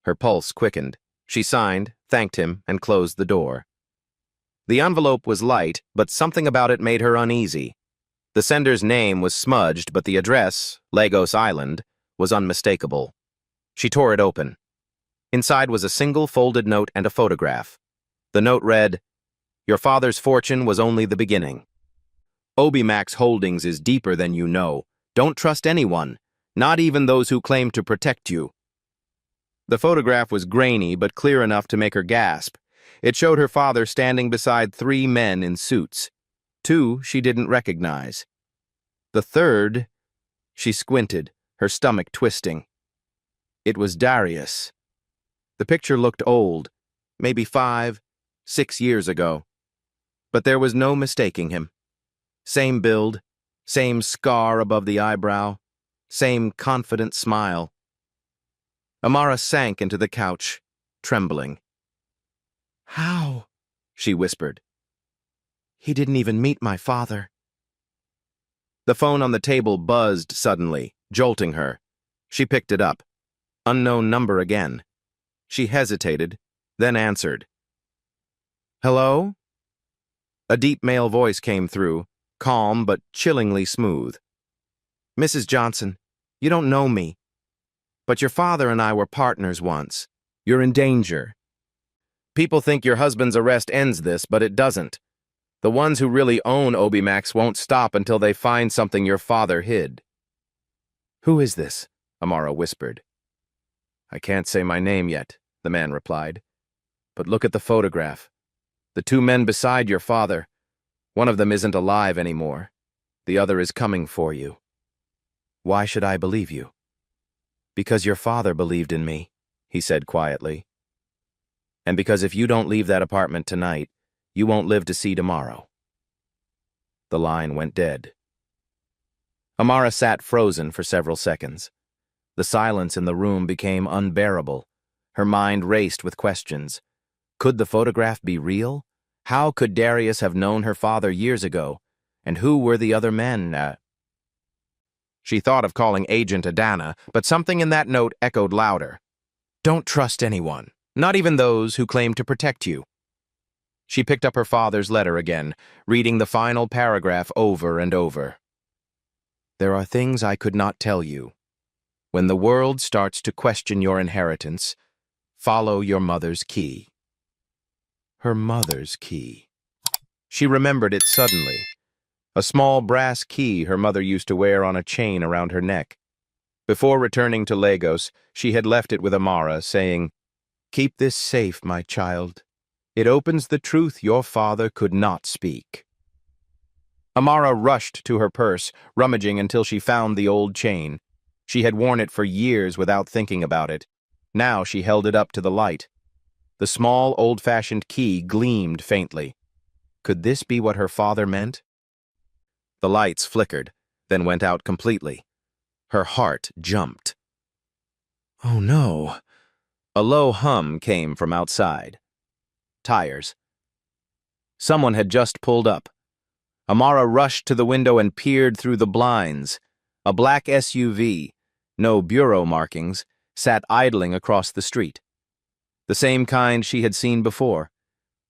Her pulse quickened. She signed, thanked him, and closed the door. The envelope was light, but something about it made her uneasy. The sender's name was smudged, but the address, Lagos Island, was unmistakable. She tore it open. Inside was a single folded note and a photograph. The note read, "Your father's fortune was only the beginning. Obimax Holdings is deeper than you know. Don't trust anyone, not even those who claim to protect you." The photograph was grainy but clear enough to make her gasp. It showed her father standing beside 3 men in suits. 2 she didn't recognize. The third, she squinted, her stomach twisting. It was Darius. The picture looked old, maybe 5, 6 years ago. But there was no mistaking him. Same build, same scar above the eyebrow, same confident smile. Amara sank into the couch, trembling. "How?" she whispered. "He didn't even meet my father." The phone on the table buzzed suddenly, jolting her. She picked it up. Unknown number again. She hesitated, then answered. "Hello?" A deep male voice came through, calm but chillingly smooth. "Mrs. Johnson, you don't know me, but your father and I were partners once. You're in danger. People think your husband's arrest ends this, but it doesn't. The ones who really own Obimax won't stop until they find something your father hid." "Who is this?" Amara whispered. "I can't say my name yet," the man replied. "But look at the photograph. The 2 men beside your father. One of them isn't alive anymore. The other is coming for you." "Why should I believe you?" "Because your father believed in me," he said quietly. "And because if you don't leave that apartment tonight, you won't live to see tomorrow." The line went dead. Amara sat frozen for several seconds. The silence in the room became unbearable. Her mind raced with questions. Could the photograph be real? How could Darius have known her father years ago? And who were the other men? She thought of calling Agent Adana, but something in that note echoed louder. Don't trust anyone, not even those who claim to protect you. She picked up her father's letter again, reading the final paragraph over and over. There are things I could not tell you. When the world starts to question your inheritance, follow your mother's key. Her mother's key. She remembered it suddenly. A small brass key her mother used to wear on a chain around her neck. Before returning to Lagos, she had left it with Amara, saying, "Keep this safe, my child. It opens the truth your father could not speak." Amara rushed to her purse, rummaging until she found the old chain. She had worn it for years without thinking about it. Now she held it up to the light. The small, old-fashioned key gleamed faintly. Could this be what her father meant? The lights flickered, then went out completely. Her heart jumped. Oh no! A low hum came from outside. Tires. Someone had just pulled up. Amara rushed to the window and peered through the blinds. A black SUV, no bureau markings, sat idling across the street. The same kind she had seen before.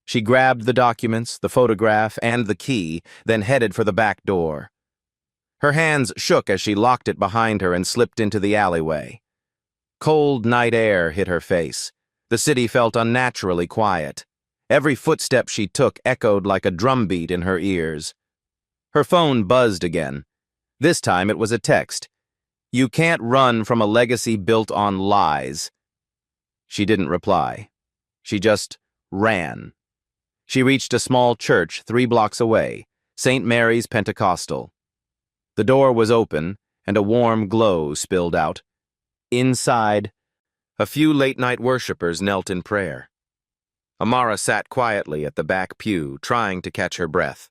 She grabbed the documents, the photograph, and the key, then headed for the back door. Her hands shook as she locked it behind her and slipped into the alleyway. Cold night air hit her face. The city felt unnaturally quiet. Every footstep she took echoed like a drumbeat in her ears. Her phone buzzed again. This time it was a text. "You can't run from a legacy built on lies." She didn't reply. She just ran. She reached a small church 3 blocks away, St. Mary's Pentecostal. The door was open, and a warm glow spilled out. Inside, a few late-night worshippers knelt in prayer. Amara sat quietly at the back pew, trying to catch her breath.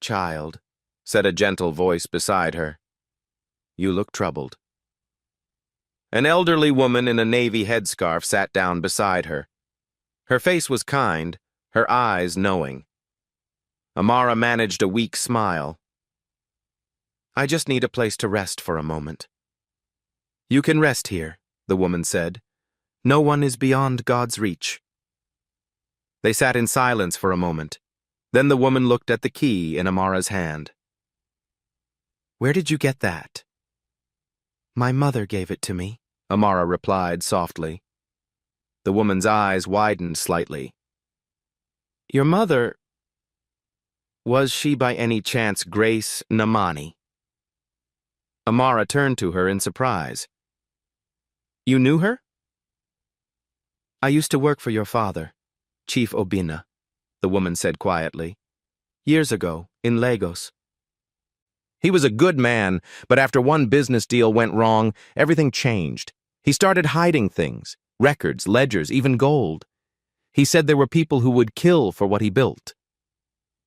"Child," said a gentle voice beside her. "You look troubled." An elderly woman in a navy headscarf sat down beside her. Her face was kind, her eyes knowing. Amara managed a weak smile. "I just need a place to rest for a moment." "You can rest here," the woman said. "No one is beyond God's reach." They sat in silence for a moment. Then the woman looked at the key in Amara's hand. "Where did you get that?" "My mother gave it to me," Amara replied softly. The woman's eyes widened slightly. "Your mother... was she by any chance Grace Namani?" Amara turned to her in surprise. "You knew her?" "I used to work for your father, Chief Obinna," the woman said quietly. "Years ago, in Lagos." He was a good man, but after one business deal went wrong, everything changed. He started hiding things, records, ledgers, even gold. He said there were people who would kill for what he built.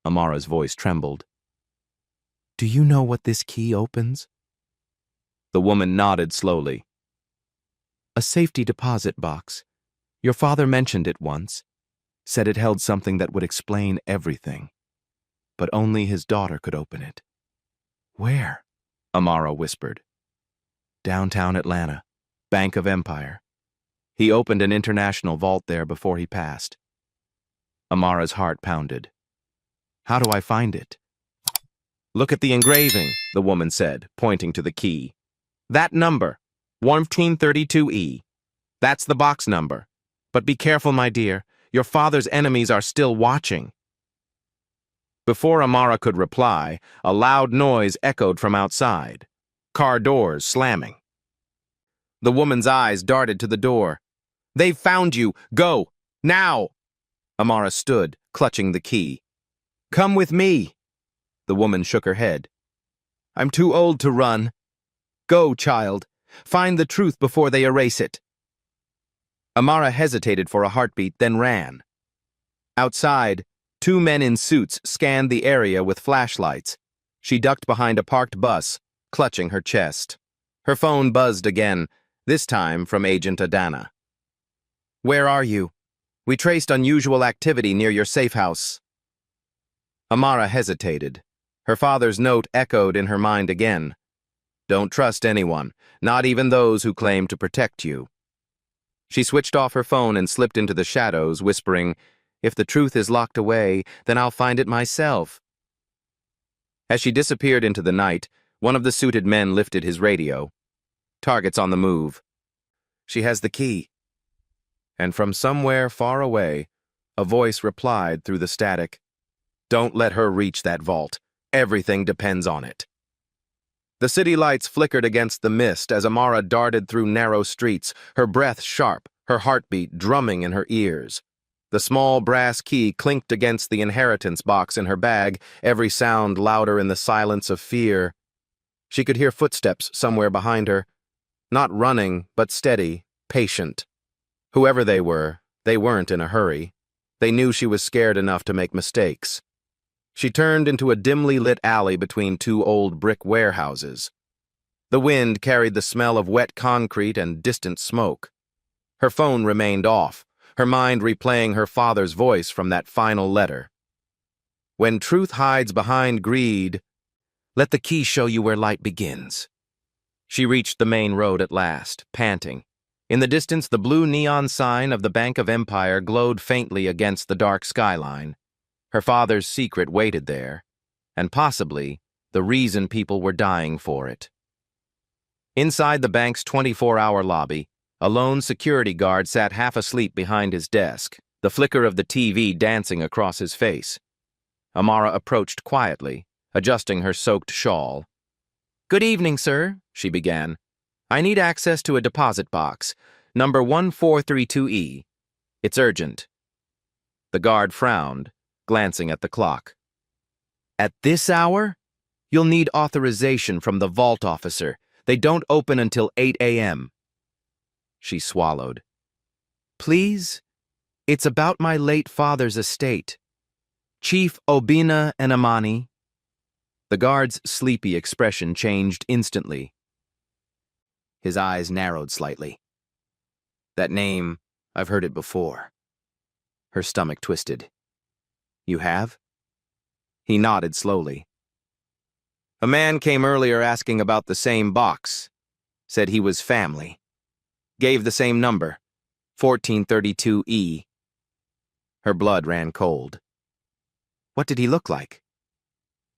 Amara's voice trembled. "Do you know what this key opens?" The woman nodded slowly. "A safety deposit box. Your father mentioned it once. Said it held something that would explain everything. But only his daughter could open it." "Where?" Amara whispered. "Downtown Atlanta, Bank of Empire. He opened an international vault there before he passed." Amara's heart pounded. "How do I find it?" "Look at the engraving," the woman said, pointing to the key. "That number, 1432E. That's the box number. But be careful, my dear. Your father's enemies are still watching." Before Amara could reply, a loud noise echoed from outside. Car doors slamming. The woman's eyes darted to the door. "They've found you! Go! Now!" Amara stood, clutching the key. "Come with me!" The woman shook her head. "I'm too old to run. Go, child. Find the truth before they erase it." Amara hesitated for a heartbeat, then ran. Outside, 2 men in suits scanned the area with flashlights. She ducked behind a parked bus, clutching her chest. Her phone buzzed again, this time from Agent Adana. "Where are you? We traced unusual activity near your safe house." Amara hesitated. Her father's note echoed in her mind again. "Don't trust anyone, not even those who claim to protect you." She switched off her phone and slipped into the shadows, whispering, "If the truth is locked away, then I'll find it myself." As she disappeared into the night, one of the suited men lifted his radio. "Target's on the move." "She has the key." And from somewhere far away, a voice replied through the static, "Don't let her reach that vault. Everything depends on it." The city lights flickered against the mist as Amara darted through narrow streets, her breath sharp, her heartbeat drumming in her ears. The small brass key clinked against the inheritance box in her bag, every sound louder in the silence of fear. She could hear footsteps somewhere behind her, not running, but steady, patient. Whoever they were, they weren't in a hurry. They knew she was scared enough to make mistakes. She turned into a dimly lit alley between two old brick warehouses. The wind carried the smell of wet concrete and distant smoke. Her phone remained off, her mind replaying her father's voice from that final letter. "When truth hides behind greed, let the key show you where light begins." She reached the main road at last, panting. In the distance, the blue neon sign of the Bank of Empire glowed faintly against the dark skyline. Her father's secret waited there, and possibly the reason people were dying for it. Inside the bank's 24-hour lobby, a lone security guard sat half asleep behind his desk, the flicker of the TV dancing across his face. Amara approached quietly, adjusting her soaked shawl. "Good evening, sir," she began. "I need access to a deposit box, number 1432E. It's urgent." The guard frowned, glancing at the clock. "At this hour? You'll need authorization from the vault officer. They don't open until 8 a.m. She swallowed. "Please? It's about my late father's estate. Chief Obina Enamani." The guard's sleepy expression changed instantly. His eyes narrowed slightly. "That name, I've heard it before." Her stomach twisted. "You have?" He nodded slowly. "A man came earlier asking about the same box. Said he was family. Gave the same number, 1432E. Her blood ran cold. "What did he look like?"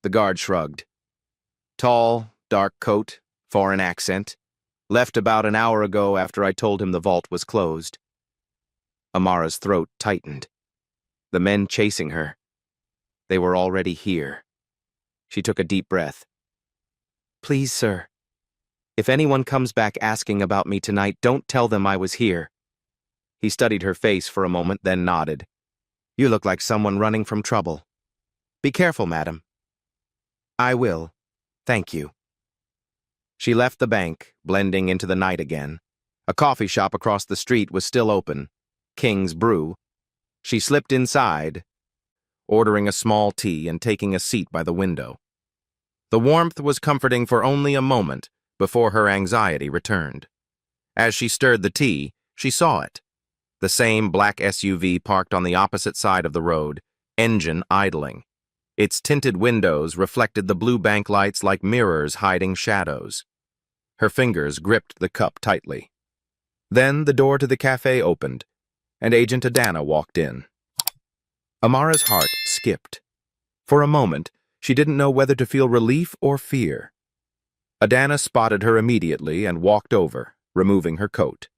The guard shrugged. "Tall, dark coat, foreign accent. Left about an hour ago after I told him the vault was closed." Amara's throat tightened. The men chasing her. They were already here. She took a deep breath. "Please, sir. If anyone comes back asking about me tonight, don't tell them I was here." He studied her face for a moment, then nodded. "You look like someone running from trouble. Be careful, madam." "I will. Thank you." She left the bank, blending into the night again. A coffee shop across the street was still open, King's Brew. She slipped inside, ordering a small tea and taking a seat by the window. The warmth was comforting for only a moment before her anxiety returned. As she stirred the tea, she saw it. The same black SUV parked on the opposite side of the road, engine idling. Its tinted windows reflected the blue bank lights like mirrors hiding shadows. Her fingers gripped the cup tightly. Then the door to the cafe opened, and Agent Adana walked in. Amara's heart skipped. For a moment, she didn't know whether to feel relief or fear. Adana spotted her immediately and walked over, removing her coat.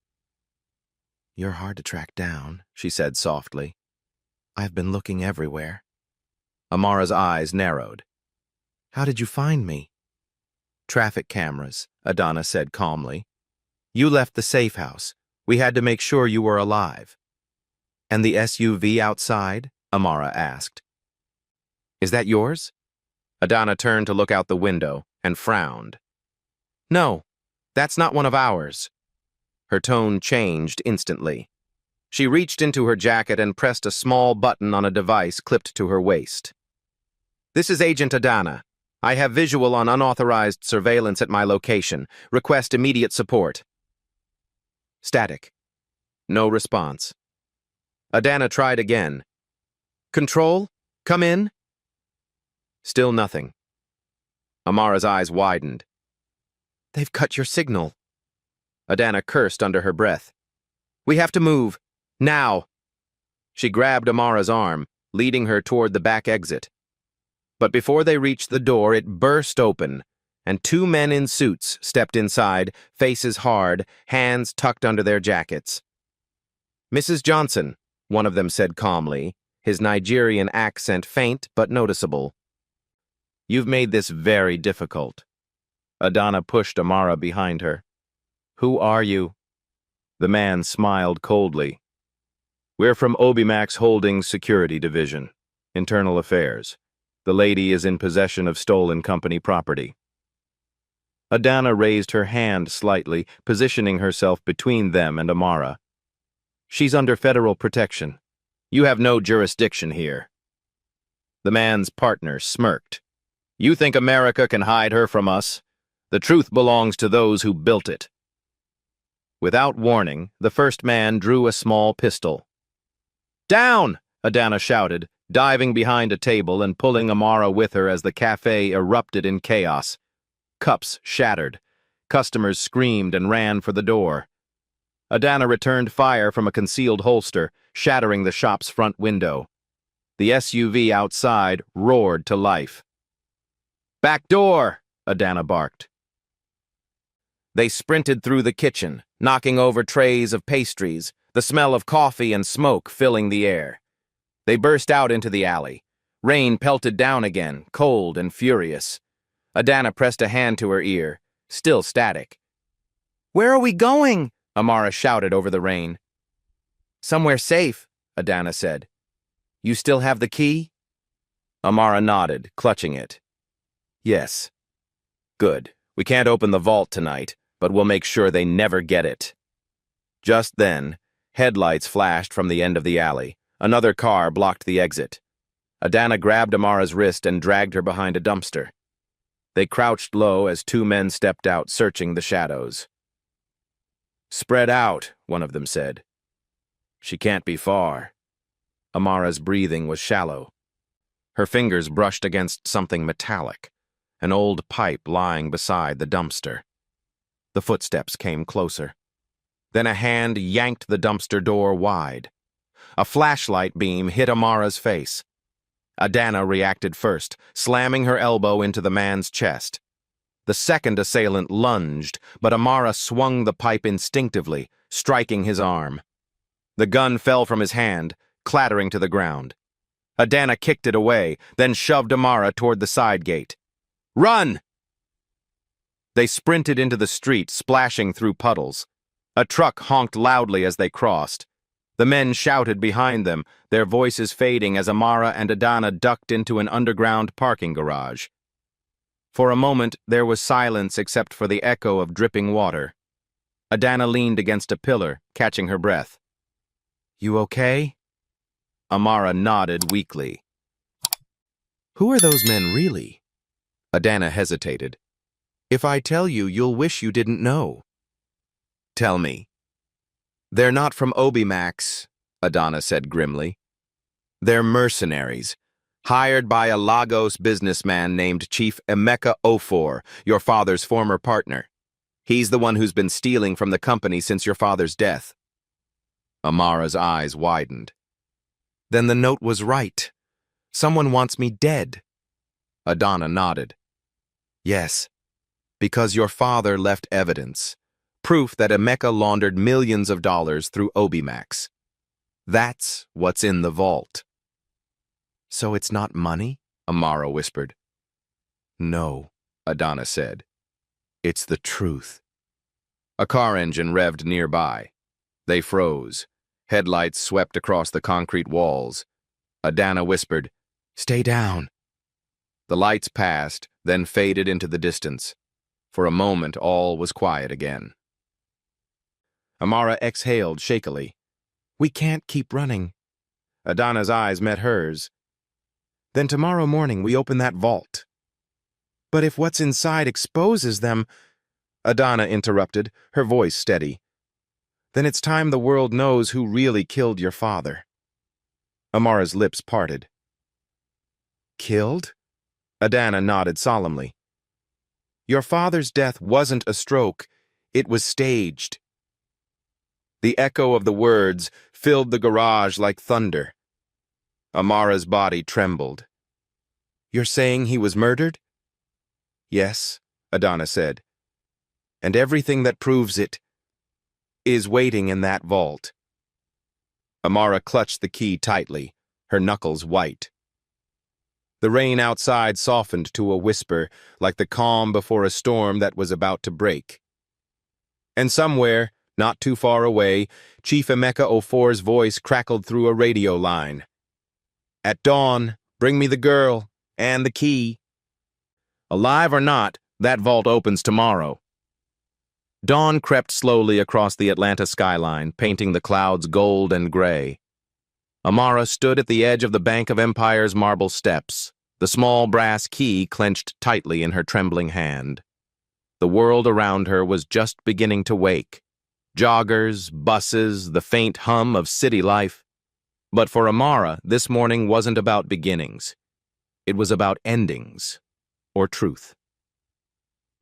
"You're hard to track down," she said softly. "I've been looking everywhere." Amara's eyes narrowed. "How did you find me?" "Traffic cameras," Adana said calmly. "You left the safe house. We had to make sure you were alive." "And the SUV outside?" Amara asked. "Is that yours?" Adana turned to look out the window and frowned. "No, that's not one of ours." Her tone changed instantly. She reached into her jacket and pressed a small button on a device clipped to her waist. "This is Agent Adana. I have visual on unauthorized surveillance at my location. Request immediate support. Static. No response. Adana tried again. Control? Come in? Still nothing. Amara's eyes widened. They've cut your signal. Adana cursed under her breath. We have to move. Now. She grabbed Amara's arm, leading her toward the back exit. But before they reached the door, it burst open, and two men in suits stepped inside, faces hard, hands tucked under their jackets. Mrs. Johnson, one of them said calmly, his Nigerian accent faint but noticeable. You've made this very difficult. Adana pushed Amara behind her. Who are you? The man smiled coldly. We're from Obimax Holdings Security Division, Internal Affairs. The lady is in possession of stolen company property. Adana raised her hand slightly, positioning herself between them and Amara. She's under federal protection. You have no jurisdiction here. The man's partner smirked. You think America can hide her from us? The truth belongs to those who built it. Without warning, the first man drew a small pistol. Down! Adana shouted, diving behind a table and pulling Amara with her as the cafe erupted in chaos. Cups shattered. Customers screamed and ran for the door. Adana returned fire from a concealed holster, shattering the shop's front window. The SUV outside roared to life. Back door! Adana barked. They sprinted through the kitchen, knocking over trays of pastries, the smell of coffee and smoke filling the air. They burst out into the alley. Rain pelted down again, cold and furious. Adana pressed a hand to her ear, still static. Where are we going? Amara shouted over the rain. Somewhere safe, Adana said. You still have the key? Amara nodded, clutching it. Yes. Good. We can't open the vault tonight, but we'll make sure they never get it. Just then, headlights flashed from the end of the alley. Another car blocked the exit. Adana grabbed Amara's wrist and dragged her behind a dumpster. They crouched low as two men stepped out, searching the shadows. Spread out, one of them said. She can't be far. Amara's breathing was shallow. Her fingers brushed against something metallic, an old pipe lying beside the dumpster. The footsteps came closer. Then a hand yanked the dumpster door wide. A flashlight beam hit Amara's face. Adana reacted first, slamming her elbow into the man's chest. The second assailant lunged, but Amara swung the pipe instinctively, striking his arm. The gun fell from his hand, clattering to the ground. Adana kicked it away, then shoved Amara toward the side gate. Run! They sprinted into the street, splashing through puddles. A truck honked loudly as they crossed. The men shouted behind them, their voices fading as Amara and Adana ducked into an underground parking garage. For a moment, there was silence except for the echo of dripping water. Adana leaned against a pillar, catching her breath. You okay? Amara nodded weakly. Who are those men really? Adana hesitated. If I tell you, you'll wish you didn't know. Tell me. They're not from Obimax, Adana said grimly. They're mercenaries, hired by a Lagos businessman named Chief Emeka Ofor, your father's former partner. He's the one who's been stealing from the company since your father's death. Amara's eyes widened. Then the note was right. Someone wants me dead. Adana nodded. Yes, because your father left evidence. Proof that Emeka laundered millions of dollars through Obimax. That's what's in the vault. So it's not money? Amara whispered. No, Adana said. It's the truth. A car engine revved nearby. They froze. Headlights swept across the concrete walls. Adana whispered, Stay down. The lights passed, then faded into the distance. For a moment, all was quiet again. Amara exhaled shakily. We can't keep running. Adana's eyes met hers. Then tomorrow morning we open that vault. But if what's inside exposes them, Adana interrupted, her voice steady, then it's time the world knows who really killed your father. Amara's lips parted. Killed? Adana nodded solemnly. Your father's death wasn't a stroke, it was staged. The echo of the words filled the garage like thunder. Amara's body trembled. You're saying he was murdered? Yes, Adana said. And everything that proves it is waiting in that vault. Amara clutched the key tightly, her knuckles white. The rain outside softened to a whisper, like the calm before a storm that was about to break. And somewhere, not too far away, Chief Emeka Ofor's voice crackled through a radio line. At dawn, bring me the girl and the key. Alive or not, that vault opens tomorrow. Dawn crept slowly across the Atlanta skyline, painting the clouds gold and gray. Amara stood at the edge of the Bank of Empire's marble steps, the small brass key clenched tightly in her trembling hand. The world around her was just beginning to wake. Joggers, buses, the faint hum of city life. But for Amara, this morning wasn't about beginnings. It was about endings, or truth.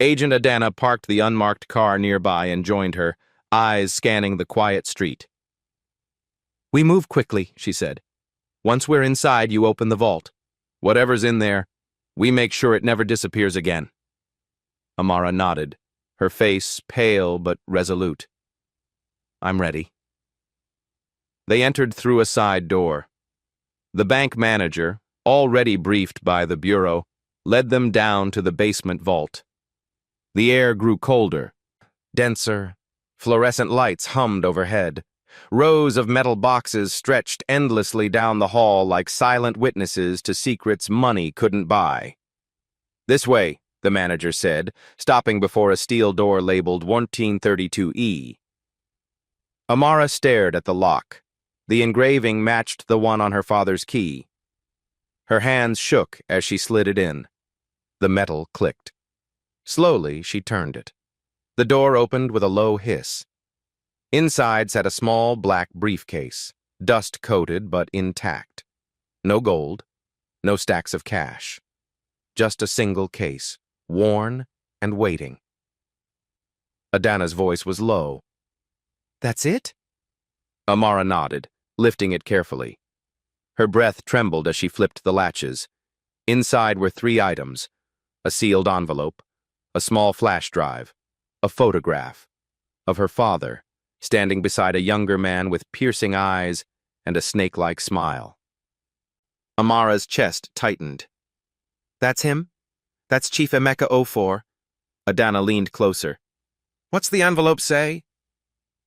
Agent Adana parked the unmarked car nearby and joined her, eyes scanning the quiet street. We move quickly, she said. Once we're inside, you open the vault. Whatever's in there, we make sure it never disappears again. Amara nodded, her face pale but resolute. I'm ready. They entered through a side door. The bank manager, already briefed by the bureau, led them down to the basement vault. The air grew colder, denser. Fluorescent lights hummed overhead. Rows of metal boxes stretched endlessly down the hall like silent witnesses to secrets money couldn't buy. This way, the manager said, stopping before a steel door labeled 1432E. Amara stared at the lock. The engraving matched the one on her father's key. Her hands shook as she slid it in. The metal clicked. Slowly, she turned it. The door opened with a low hiss. Inside sat a small black briefcase, dust-coated but intact. No gold, no stacks of cash. Just a single case, worn and waiting. Adana's voice was low. That's it? Amara nodded, lifting it carefully. Her breath trembled as she flipped the latches. Inside were 3 items: a sealed envelope, a small flash drive, a photograph of her father, standing beside a younger man with piercing eyes and a snake-like smile. Amara's chest tightened. That's him? That's Chief Emeka Ofor? Adana leaned closer. What's the envelope say?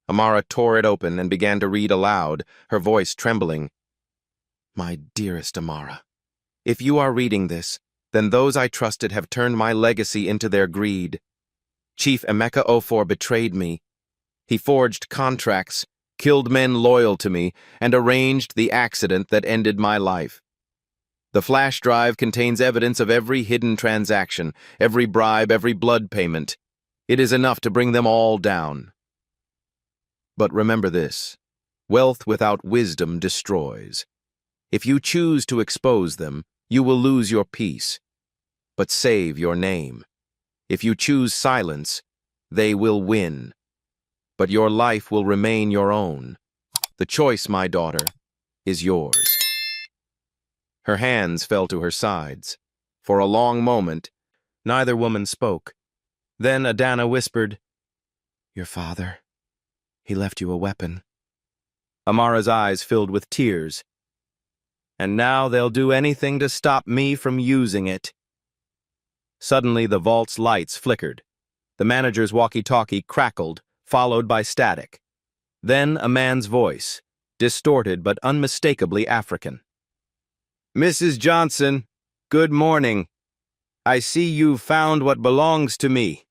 Amara tore it open and began to read aloud, her voice trembling. My dearest Amara, if you are reading this, then those I trusted have turned my legacy into their greed. Chief Emeka Ofor betrayed me. He forged contracts, killed men loyal to me, and arranged the accident that ended my life. The flash drive contains evidence of every hidden transaction, every bribe, every blood payment. It is enough to bring them all down. But remember this: wealth without wisdom destroys. If you choose to expose them, you will lose your peace, but save your name. If you choose silence, they will win. But your life will remain your own. The choice, my daughter, is yours. Her hands fell to her sides. For a long moment, neither woman spoke. Then Adana whispered, Your father, he left you a weapon. Amara's eyes filled with tears. And now they'll do anything to stop me from using it. Suddenly, the vault's lights flickered. The manager's walkie-talkie crackled, followed by static. Then a man's voice, distorted but unmistakably African. Mrs. Johnson, good morning. I see you've found what belongs to me.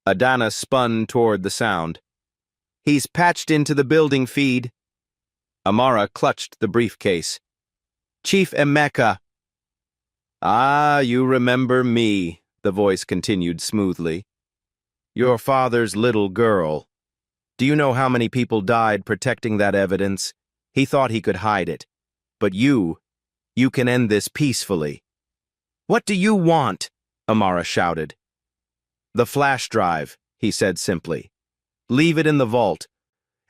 Adana spun toward the sound. He's patched into the building feed. Amara clutched the briefcase. Chief Emeka. Ah, you remember me, the voice continued smoothly. Your father's little girl. Do you know how many people died protecting that evidence? He thought he could hide it. But you can end this peacefully. What do you want? Amara shouted. The flash drive, he said simply. Leave it in the vault,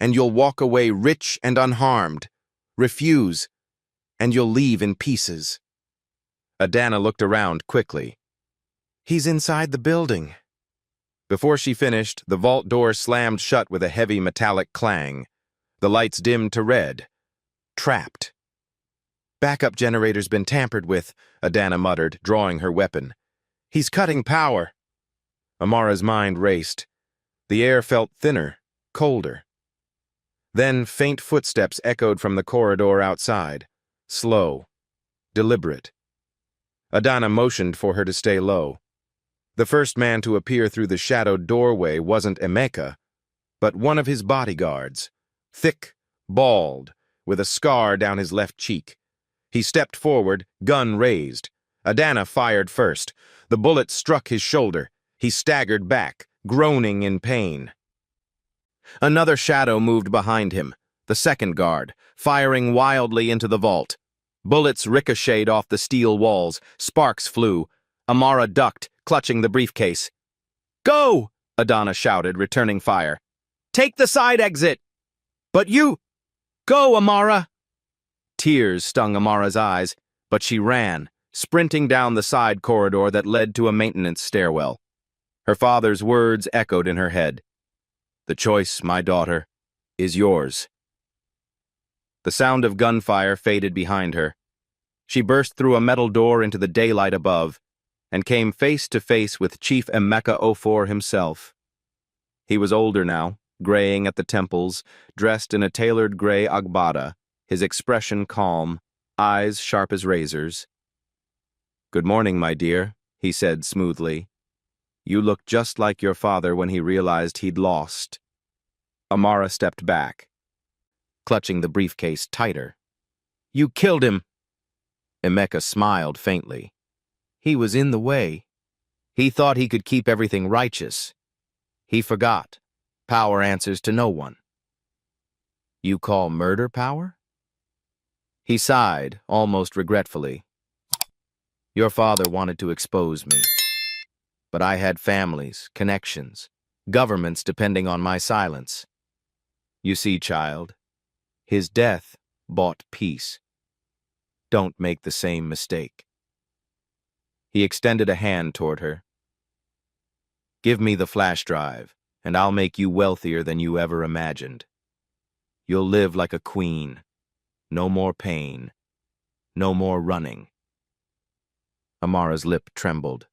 and you'll walk away rich and unharmed. Refuse, and you'll leave in pieces. Adana looked around quickly. He's inside the building. Before she finished, the vault door slammed shut with a heavy metallic clang. The lights dimmed to red. Trapped. Backup generator's been tampered with, Adana muttered, drawing her weapon. He's cutting power. Amara's mind raced. The air felt thinner, colder. Then faint footsteps echoed from the corridor outside. Slow. Deliberate. Adana motioned for her to stay low. The first man to appear through the shadowed doorway wasn't Emeka, but one of his bodyguards. Thick, bald, with a scar down his left cheek. He stepped forward, gun raised. Adana fired first. The bullet struck his shoulder. He staggered back, groaning in pain. Another shadow moved behind him, the second guard, firing wildly into the vault. Bullets ricocheted off the steel walls. Sparks flew. Amara ducked, clutching the briefcase. Go! Adana shouted, returning fire. Take the side exit! But you... Go, Amara! Tears stung Amara's eyes, but she ran, sprinting down the side corridor that led to a maintenance stairwell. Her father's words echoed in her head. The choice, my daughter, is yours. The sound of gunfire faded behind her. She burst through a metal door into the daylight above and came face to face with Chief Emeka Ofor himself. He was older now, graying at the temples, dressed in a tailored gray agbada, his expression calm, eyes sharp as razors. Good morning, my dear, he said smoothly. You look just like your father when he realized he'd lost. Amara stepped back, clutching the briefcase tighter. You killed him! Emeka smiled faintly. He was in the way. He thought he could keep everything righteous. He forgot. Power answers to no one. You call murder power? He sighed, almost regretfully. Your father wanted to expose me. But I had families, connections, governments depending on my silence. You see, child, his death bought peace. Don't make the same mistake. He extended a hand toward her. Give me the flash drive, and I'll make you wealthier than you ever imagined. You'll live like a queen. No more pain. No more running. Amara's lip trembled.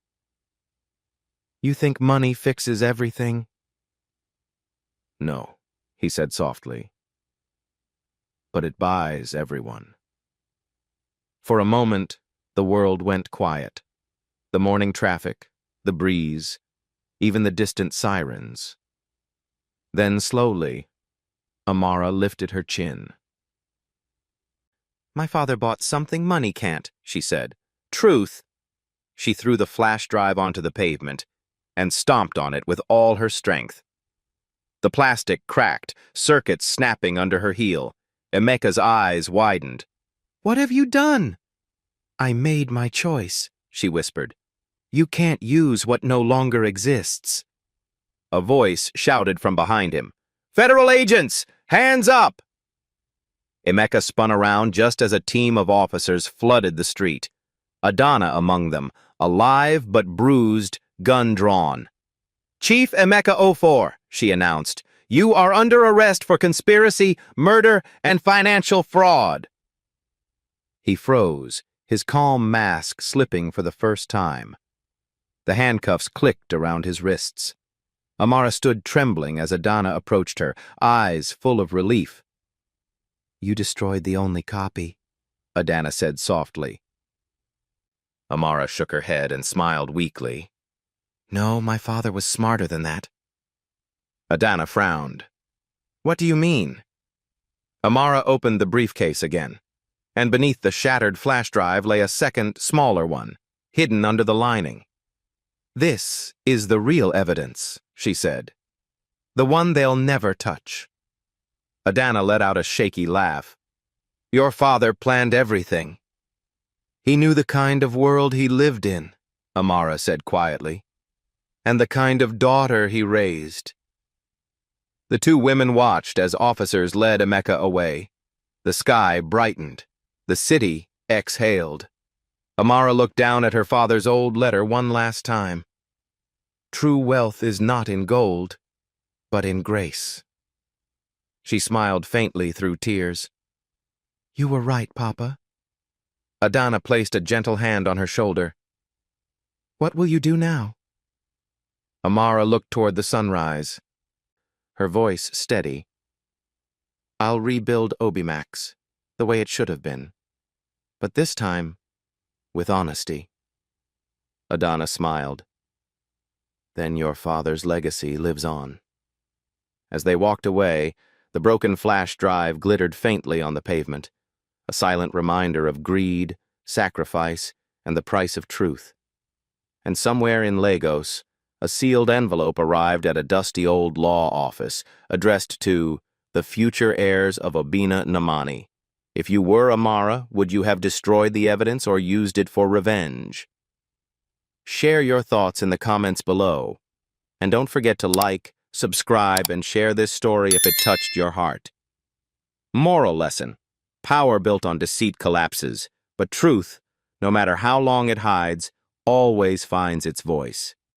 You think money fixes everything? No, he said softly. But it buys everyone. For a moment, the world went quiet. The morning traffic, the breeze, even the distant sirens. Then slowly, Amara lifted her chin. My father bought something money can't, she said. Truth. She threw the flash drive onto the pavement and stomped on it with all her strength. The plastic cracked, circuits snapping under her heel. Emeka's eyes widened. What have you done? I made my choice, she whispered. You can't use what no longer exists. A voice shouted from behind him. Federal agents! Hands up! Emeka spun around just as a team of officers flooded the street. Adana among them, alive but bruised, gun drawn. Chief Emeka Ofor, she announced, you are under arrest for conspiracy, murder, and financial fraud. He froze, his calm mask slipping for the first time. The handcuffs clicked around his wrists. Amara stood trembling as Adana approached her, eyes full of relief. You destroyed the only copy, Adana said softly. Amara shook her head and smiled weakly. No, my father was smarter than that. Adana frowned. What do you mean? Amara opened the briefcase again, and beneath the shattered flash drive lay a second, smaller one, hidden under the lining. "This is the real evidence," she said. "The one they'll never touch." Adana let out a shaky laugh. "Your father planned everything." "He knew the kind of world he lived in," Amara said quietly, "and the kind of daughter he raised." The two women watched as officers led Emeka away. The sky brightened. The city exhaled. Amara looked down at her father's old letter one last time. "True wealth is not in gold, but in grace." She smiled faintly through tears. "You were right, Papa." Adana placed a gentle hand on her shoulder. "What will you do now?" Amara looked toward the sunrise, her voice steady. "I'll rebuild Obimax, the way it should have been. But this time, with honesty." Adana smiled. "Then your father's legacy lives on." As they walked away, the broken flash drive glittered faintly on the pavement, a silent reminder of greed, sacrifice, and the price of truth. And somewhere in Lagos, a sealed envelope arrived at a dusty old law office, addressed to the future heirs of Obinna Nnamani. If you were Amara, would you have destroyed the evidence or used it for revenge? Share your thoughts in the comments below. And don't forget to like, subscribe, and share this story if it touched your heart. Moral lesson: power built on deceit collapses, but truth, no matter how long it hides, always finds its voice.